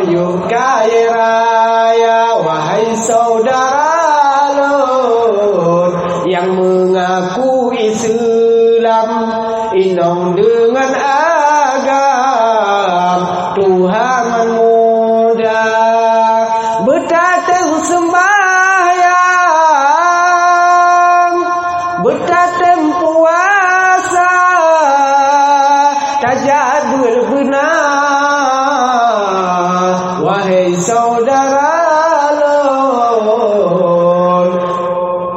Yuk kaya raya. Wahai saudara lor. Yang mengaku Islam. Inong dengan agam Tuhan muda bertatang sembahyang bertatang puasa tajad berbenah wahai saudara lon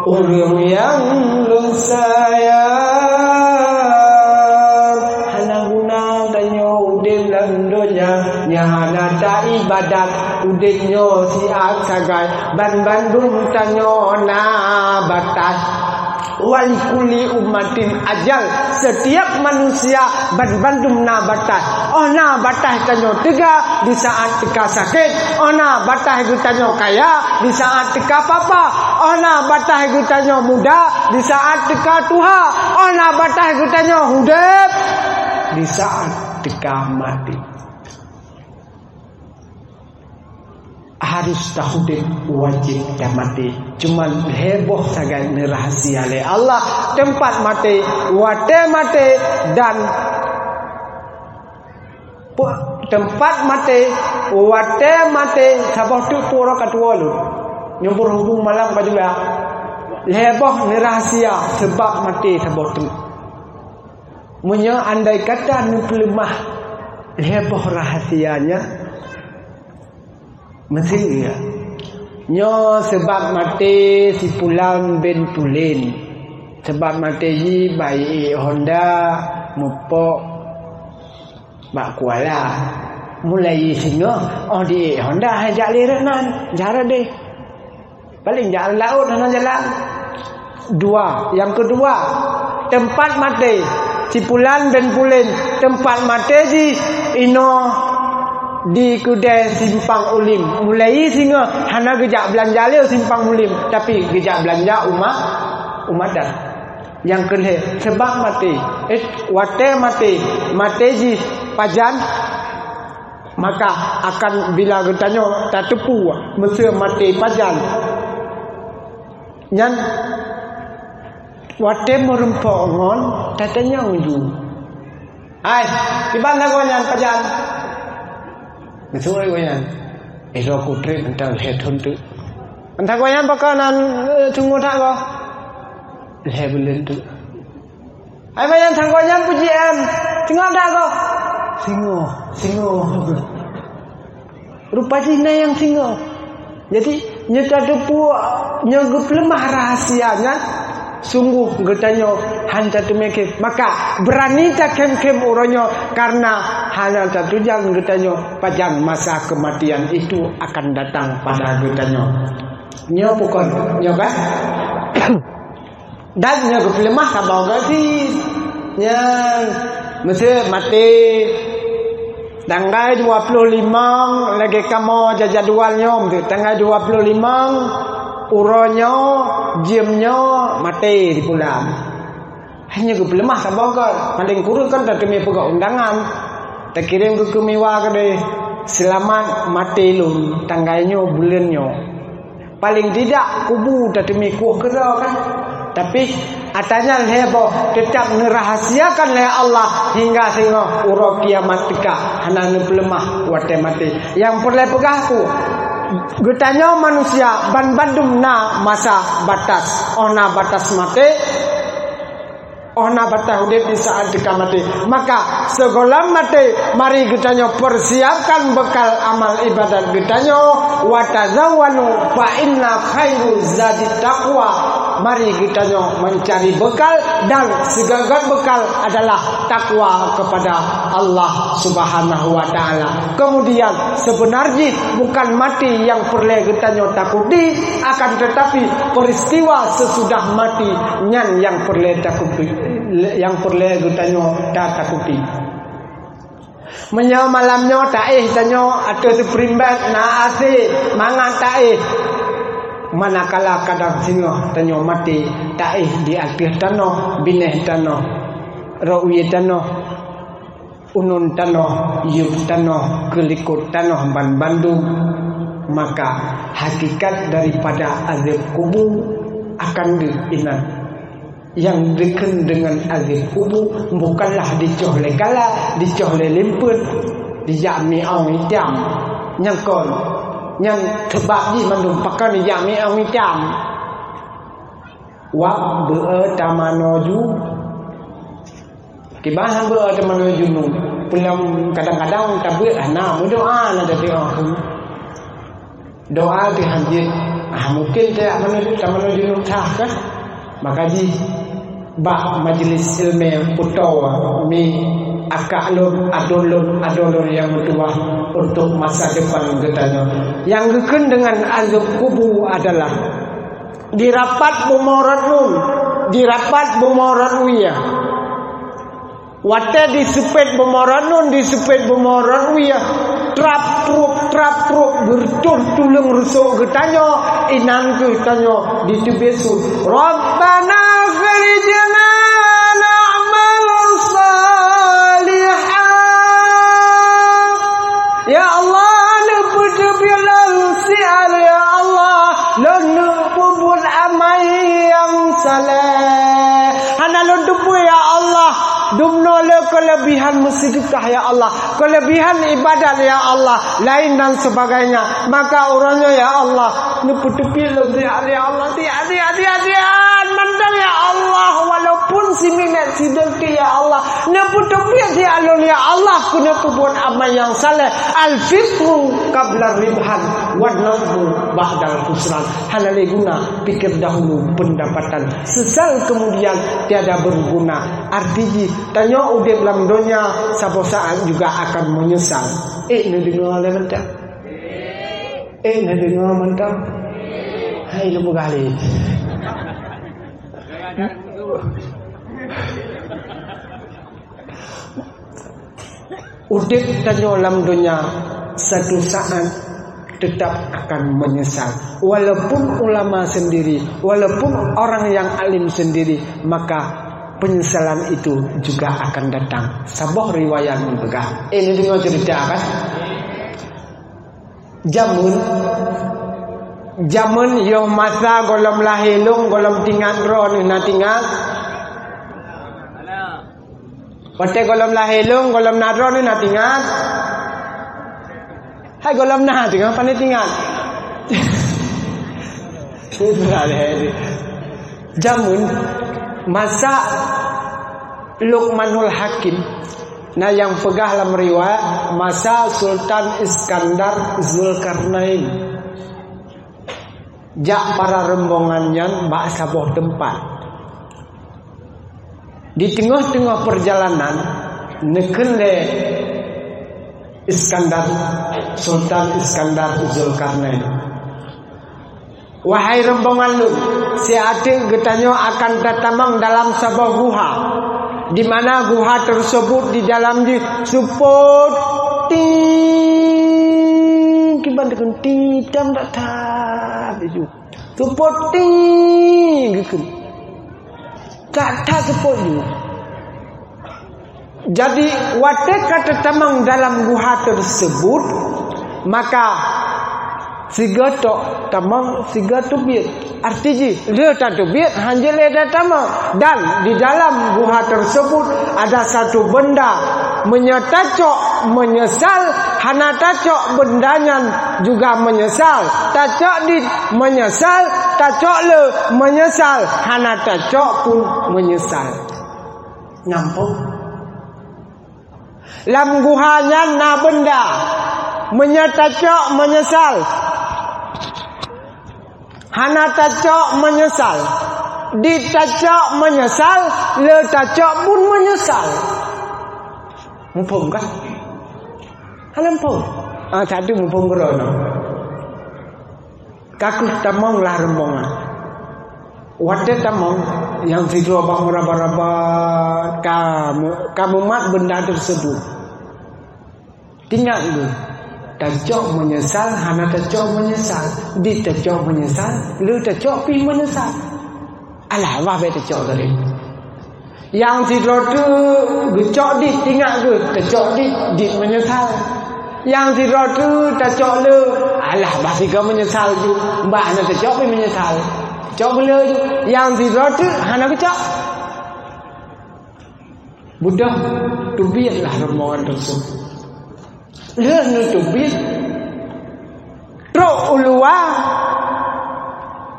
orang yang lu sayang nyahana tak ibadat udinyo si aksagai ban bandung tanyo na batas wali kuli umatin ajal setiap manusia ban bandung na batas na batas tanyo tega di saat teka sakit na batas tanyo kaya di saat teka papa na batas tanyo muda di saat teka tuha na batas tanyo hudep di saat teka mati. Harus tahu dek wajib dan mati. Cuman heboh sagai rahasia le Allah tempat mati, wate mati dan tempat mati, wate mati. Sabah tu pura katua lu. Nyumpur hubung malam ka juga. Heboh rahasia sebab mati sabah tu. Munya andai kata nu lemah heboh rahasianya. Mesti ya. Nyo sebab mati si Pulang bin Pulin. Sebab mati yi bai Honda mupok bak kuala. Mulai singo di Honda hajak lirenan jara deh. Paling jalan laut hana jalan. Dua, yang kedua tempat mati si Pulang bin Pulin, tempat mati di di kedai simpang ulim. Mulai singa hana gejak belanja leo simpang ulim, tapi gejak belanja umadan. Yang kedua sebab mati wate mati ji pajan maka akan bila getanyo tak tepu mesti mati pajan nyan wate merempok ngon tatanya uju ai di mana kau nyan pajan betul kau nyan ero kutre entar heton tu entar kau nyan pakanan tunggu tak kau lebelen tu ai pajan thang kau nyan pujian tengok tak kau singo rupa Cina yang singo. Jadi nyata depu nyogup lemah rahasianya sungguh getanyo hanya temeke maka berani tak kem uronyo karena hanya satu jang getanyo pajang masa kematian itu akan datang pada getanyo nyo pukon nyo kan dan nyogup lemah sabau gasi yang mesti mati tanggal 25 lagi kamu jadwalnya tanggal 25 uronyo jamnya mati di pulang hanya gue lemah sabang kan paling kurang kan tak kami pegawai undangan tak kirim ke kemiwa ke deh selamat mati lum tanggalnya bulannya paling tidak kubu tak kami kuah kerja kan tapi atanya lebo tetap merahasiakan oleh Allah hingga sehingga urut kiamat tika hana lemah wate mati yang perlu pegahku getanya manusia ban bandum na masa batas ona batas mati ona batas udip di saat tika mati maka segala mati mari getanya persiapkan bekal amal ibadat getanya watazawanu fa inna khairu zadi taqwa mari kita mencari bekal dan segala bekal adalah takwa kepada Allah Subhanahu wa taala. Kemudian sebenarnya bukan mati yang perlu kita takuti akan tetapi peristiwa sesudah mati yang perlu takuti yang perlu kita takuti. Menyo malamnya taih tanyo atau seprimbat na ase mangan taih manakala kadang singo tanyo mati taih di akhir tanah bineh tanah rawi tanah unun tanah yub tanah kelikut tanah ban Bandung maka hakikat daripada azab kubur akan diingat yang diken dengan azab kubur bukanlah dicohle kala dicohle limput dijami awang hitam nyangkon yang sebab di mandum pakai ni jami awi jam wak betamanoju kibahan betamanoju nu pulang kadang-kadang tapi ana berdoa nak doa dihanjir mungkin saya menuju tamanoju nu sah kan maka di bak majlis ilmu puto mi akalun adolun yang bertuah untuk masa depan kita. Yang diken dengan azab kubur adalah dirapat bumoran wiyah. Wate disepet bumoranun wiyah. Trap truk bertuh tulung rusuk getanyo inan getanyo ditubesu Rabbana khrijna na'mal salihah ya Allah nubudilah sial ya Allah lunubul amai yang saleh hana lundubu ya Allah dumno le kelebihan sedekah ya Allah kelebihan ibadat ya Allah lain dan sebagainya maka orangnya ya Allah nuputupi le ya Allah tian mandang ya Allah walaupun si minat si delti ya Allah nuputupi si alun ya Allah kuna pubun amal yang saleh al-fitru qabla ribhan wa nadhu ba'dal khusran halal guna pikir dahulu pendapatan sesal kemudian tiada berguna artinya tanya udah dalam dunia satu saat juga akan menyesal. Ni dengar le mentang. Ni dengar mentang. Hai lu bergali. Udah tanya dalam dunia satu saat tetap akan menyesal. Walaupun ulama sendiri, walaupun orang yang alim sendiri, maka penyesalan itu juga akan datang. Sabah riwayat berpegang. Ini dengar cerita kan? Jamun yo masa golom lahilung golom tingat ro ni na tingat. Pate golom lahilung golom nadro ni na tingat. Hai golom na tingat pandai tingat. Jamun masa Luqmanul Hakim. Nah yang pegah dalam riwayat masa Sultan Iskandar Zulkarnain. Jak para rombongannya bak sabuh tempat. Di tengah-tengah perjalanan neken le Sultan Iskandar Zulkarnain. Wahai rombongan lu, si adik getanyo akan tatamang dalam sebuah guha, di mana guha tersebut di dalam di support ting kiban titam tak tahu support ting gitu tak support juga. Jadi wate kata tamang dalam guha tersebut, maka siga tok tamang siga tubit artinya dia tak tubit hanjil ada tamang, dan di dalam guha tersebut ada satu benda menyesal hana tacok bendanya juga menyesal, tacok di menyesal, tacok le menyesal, hana tacok pun menyesal. Nampak lam guhanya na benda menyatacok menyesal, hana tacok menyesal, ditacok menyesal, le tacok pun menyesal. Mumpung kan? Halampung. Satu mumpung gerono. Kaku tamang lah rombongan. Wate tamang yang tidur abang meraba-raba kamu mat benda tersebut. Tinggal dulu. Tacok menyesal, hana tacok menyesal, ditacok menyesal, lu tacok pi menyesal. Alah, wah be tacok tadi. Yang tidur tu gecok di tinggal tu, tacok di menyesal. Yang tidur tu tacok lu, alah basi kau menyesal tu, mbak hana tacok pi menyesal. Cok bela tu, yang tidur tu hana gecok. Budak tu biarlah rombongan tersebut. Dia nutupin truk ulua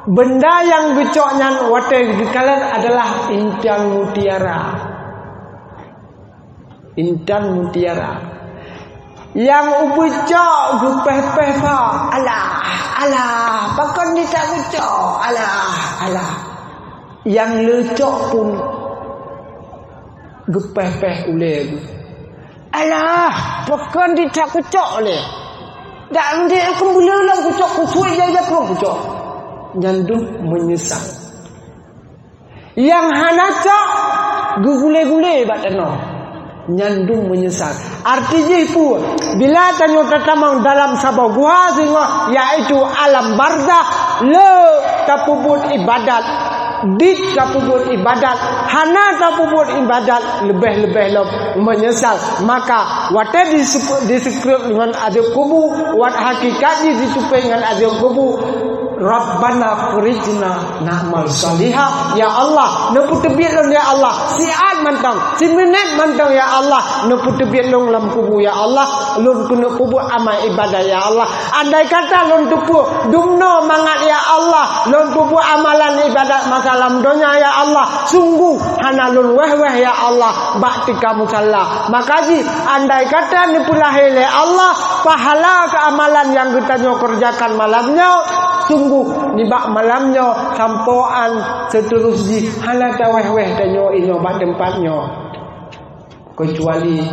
benda yang gecoknya watai dikalan adalah intan mutiara yang ubecok gupeh-peh pa alah pakon dia tak gecok alah yang lecok pun gupeh-peh uleh. Alah, pakan dia tak kucok le. Dan dia akan belalang kucok kucuk dia pun kucok. Nyandung menyesal. Yang hana cok gugule-gule batano. Nyandung menyesal. Artinya itu bila tanyo tatamang dalam sabah gua sehingga yaitu alam barzah le tapubut ibadat. Dit tapubut ibadat, hana tapubut ibadat lebih-lebih menyesal. Maka wate disebut dengan azab kubur, wat hakikatnya ditupai dengan azab kubur. Rabbana furijna na'mal salihah. Ya Allah, nepu tebit long ya Allah. Siat mantang, si minit mantang ya Allah. Nepu tebit long lam kubur ya Allah. Lun kena kubur amal ibadah ya Allah. Andai kata lun tupu dumno mangat ya Allah. Lun kubur amalan ibadat masalam donya ya Allah. Sungguh hana lun weh-weh ya Allah. Bakti kamu salah. Makasih andai kata nepu lahir ya Allah. Pahala keamalan yang kita kerjakan malamnya. Sungguh ni bak malamnya sampoan seterusnya hala taweh-weh tanyo ino bak tempatnya kecuali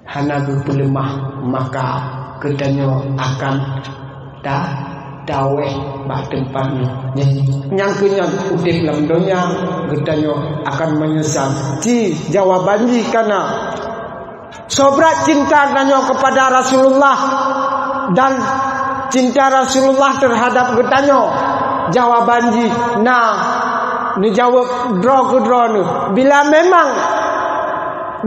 hana berpelemah maka ketanyo akan taweh bak tempatnya yang kenyang udip dalam dunia ketanyo akan menyesal. Jawaban karena sobrat cinta tanyo kepada Rasulullah dan cinta Rasulullah terhadap getanyo. Jawaban ji ni jawab draw ke draw ni. Bila memang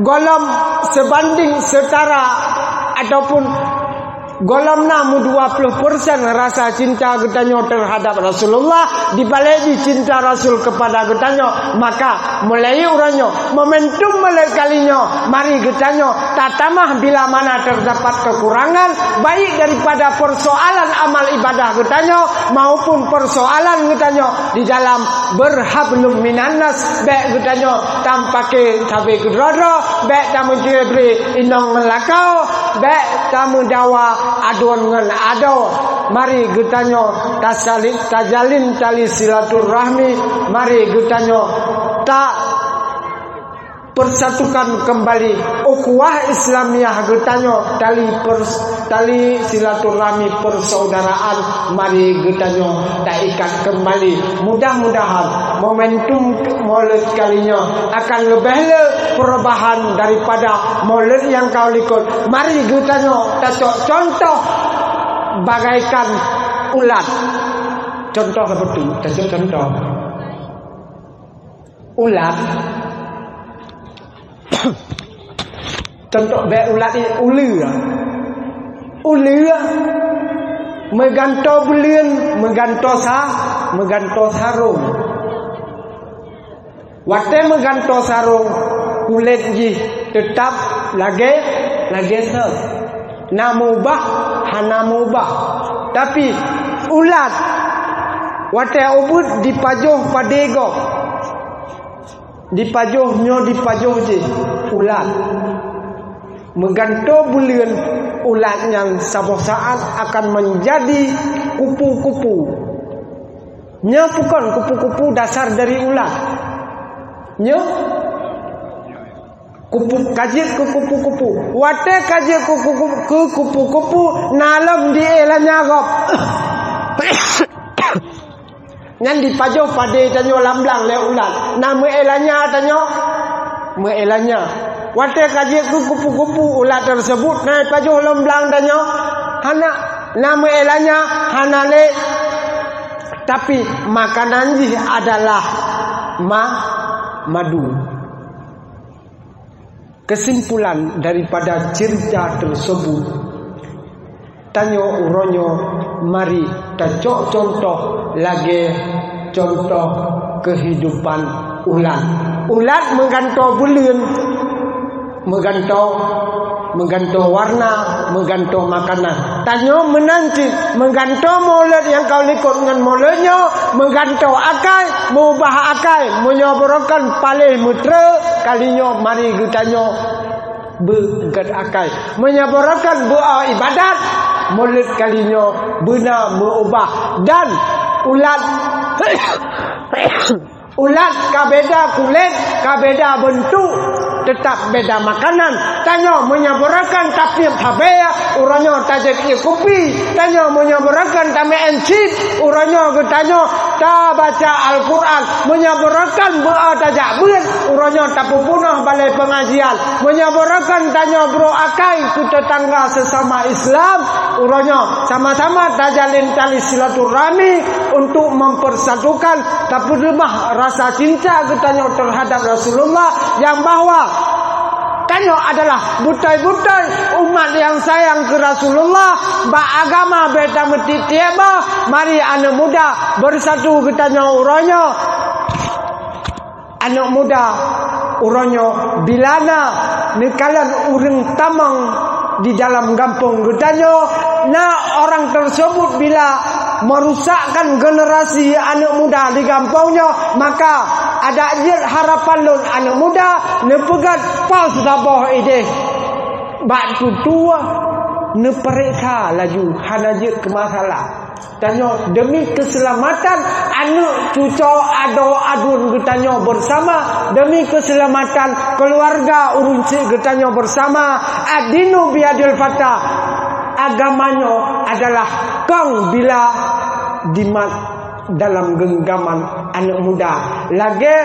golom sebanding setara ataupun Golom namu 20% rasa cinta getanyo terhadap Rasulullah dibalik di cinta Rasul kepada getanyo, maka mulai uranyo momentum mulai kalinya mari getanyo tatamah bila mana terdapat kekurangan baik daripada persoalan amal ibadah getanyo maupun persoalan getanyo di dalam berhablum minannas baik getanyo tampake tabe kedrodro baik tamu jebri inong melakau baik tamu dawa aduan ngan ado mari getanyo tajalin tali silaturahmi mari getanyo tak persatukan kembali ukhuwah Islamiyah getanyo tali silaturahmi persaudaraan mari getanyo tak ikat kembali. Mudah-mudahan momentum maulid kalinya akan lebih perubahan daripada maulid yang kau ikut. Mari getanyo tak contoh bagaikan ulat. Contoh apa tu? Contoh ulat. Contoh be ulat ni ulir meganto bulian meganto sarung wate meganto sarung kulit ji tetap lagi set namubah hanamubah tapi ulat wate ubud dipajuh padego dipajuhnya dipajuh je ulat mengganto bulian ulat yang suatu saat akan menjadi kupu-kupu. Nya bukan kupu-kupu dasar dari ulat. Nya kupu kajit ke kupu-kupu. Wate kajit ke kupu-kupu nalam di elanya gop. Ngan dipajuh pada tanyo lamblang le ulat. Nama elanya tanyo elanya. Wate kaji kupu-kupu ulat tersebut naik pajuh lamblang tanyo hana nama elanya hanale tapi makanan ji adalah madu. Kesimpulan daripada cerita tersebut tanyo uronyo mari tacok contoh lagi contoh kehidupan ulat. Ulat mengganto bulian, mengganto warna, mengganto makanan. Tanyo menanti mengganto maulid yang kau ikut dengan maulidnya, mengganto akai, mengubah akai, menyoborokan palih mutra kalinya mari getanyo begat akai, menyoborokan doa ibadat maulid kalinya benar mengubah dan ulat ulat kabeda kulit, kabeda bentuk, tetap beda makanan. Tanyo menyabarakan tapi habaya uranyo tajak kopi. Tanyo menyabarakan tame encip uranyo getanyo ta baca Al-Quran. Menyabarakan doa tajak bulan uranyo tapupunah balai pengajian. Menyabarakan tanyo bro akai ku tetangga sesama Islam uranyo sama-sama tajalin tali silaturahmi untuk mempersatukan tapi lemah rasa cinta getanyo terhadap Rasulullah yang bahwa tanyo adalah butai-butai umat yang sayang ke Rasulullah beragama beta meti tiaba mari anak muda bersatu getanyo uronyo anak muda uronyo bilana nekalan urang tamang di dalam kampung getanyo nah orang tersebut bila merusakkan generasi anak muda di kampungnya maka ada ajit harapan lon anak muda nepegat pas sabah ide batu tua nepereka laju hanajit ke masalah tanyo demi keselamatan anak cucu adun getanyo bersama demi keselamatan keluarga urunci getanyo bersama adinu biadil fata agamanya adalah kang bila dimat dalam genggaman anak muda lagi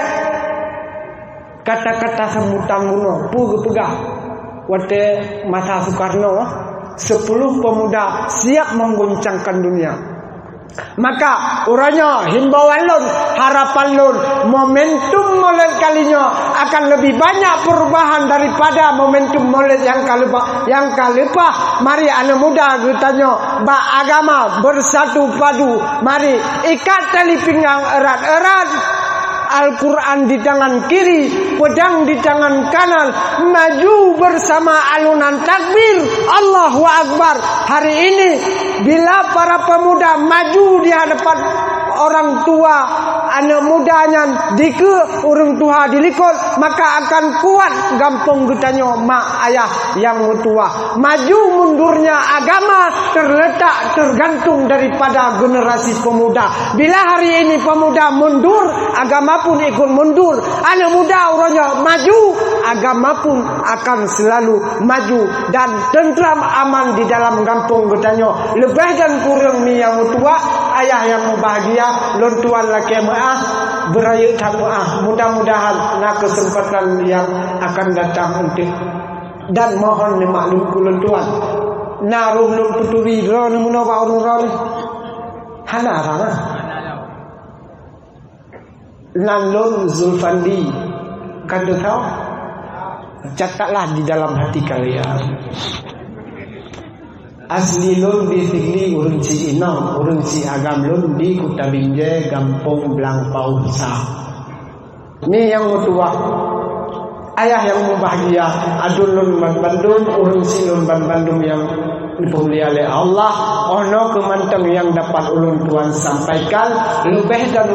kata-kata sebutan muno pegah wate masa Soekarno 10 pemuda siap mengguncangkan dunia Maka uranya himbauan lun, harapan lun, momentum Maulid kalinya akan lebih banyak perubahan daripada momentum Maulid yang kalepa. Mari anak muda bertanya, agama bersatu padu. Mari ikat tali pinggang erat-erat. Al-Quran di tangan kiri, pedang di tangan kanan, maju bersama alunan takbir, Allahu Akbar. Hari ini bila para pemuda maju di hadapan orang tua, anak mudanya orang tua dilikut, maka akan kuat gampang ditanya mak ayah yang tua. Maju mundurnya agama tergantung daripada generasi pemuda. Bila hari ini pemuda mundur, agama pun ikut mundur. Anak muda orangnya maju, agama pun akan selalu maju dan tentram aman di dalam kampung ditanya. Lebih dan kurang ni yang tua, ayah yang bahagia, lon tuan laki maaf, beraya tak maaf. Mudah-mudahan nak kesempatan yang akan datang untuk dan mohon dimaklum kulon tuan. Naruh lon puturi ro ni muno ba urung ro ni. Hana rana. Nanlon Zulfandi kan tahu? Catatlah di dalam hati kalian. Asli lun di Tigli urun si Inong, urun si Agam lun di Kutabinje, Gampong Blangpau Sa. Ini yang mutua. Ayah yang bahagia, adun lun Bandung, urun si lun Bandung yang dipuji oleh Allah. Ono kemantang yang dapat ulun tuan sampaikan, lebih dan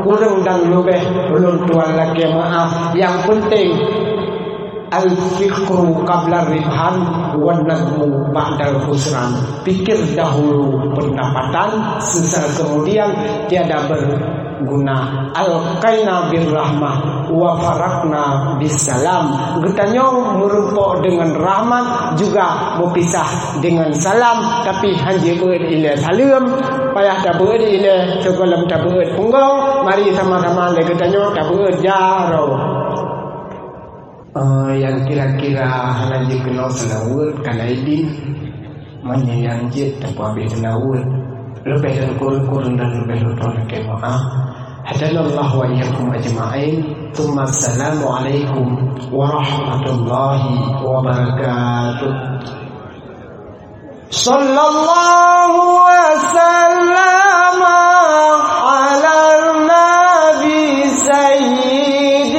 kurang dan lebih ulun tuan lagi maaf. Yang penting al-fikru qabla ribhan wa nadmu ba'dal khusran. Pikir dahulu pendapatan, sesaat kemudian tiada berguna. Alqaina birrahmah wa farakna bisalam. Getanya merumpuk dengan rahmat, juga berpisah dengan salam. Tapi hanya berilai salam, payah tak berilai sekolah tak berilai punggong. Mari sama-sama le getanya tak berilai jaro. Yang kira-kira nanti kena selawat kan idin mana yang je tak habis selawat lebih dan kurang dan lebih lupa lagi maaf. Hadanallahu wa iyyakum ajma'in. Tsumma assalamu alaikum warahmatullahi wabarakatuh. Sallallahu wasallam ala nabi sayyidina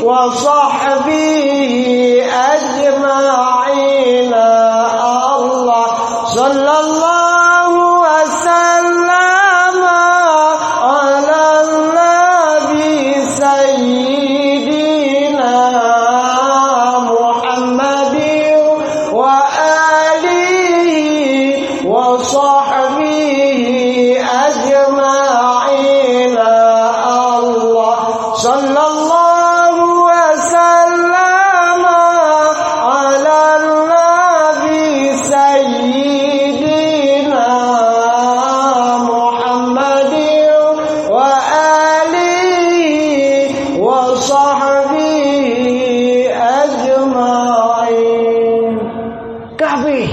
وصحبه أجمعين. الله صلى الله وسلم على النبي سيدنا محمد وآله وصحبه أجمعين. الله صلى الله Kabeh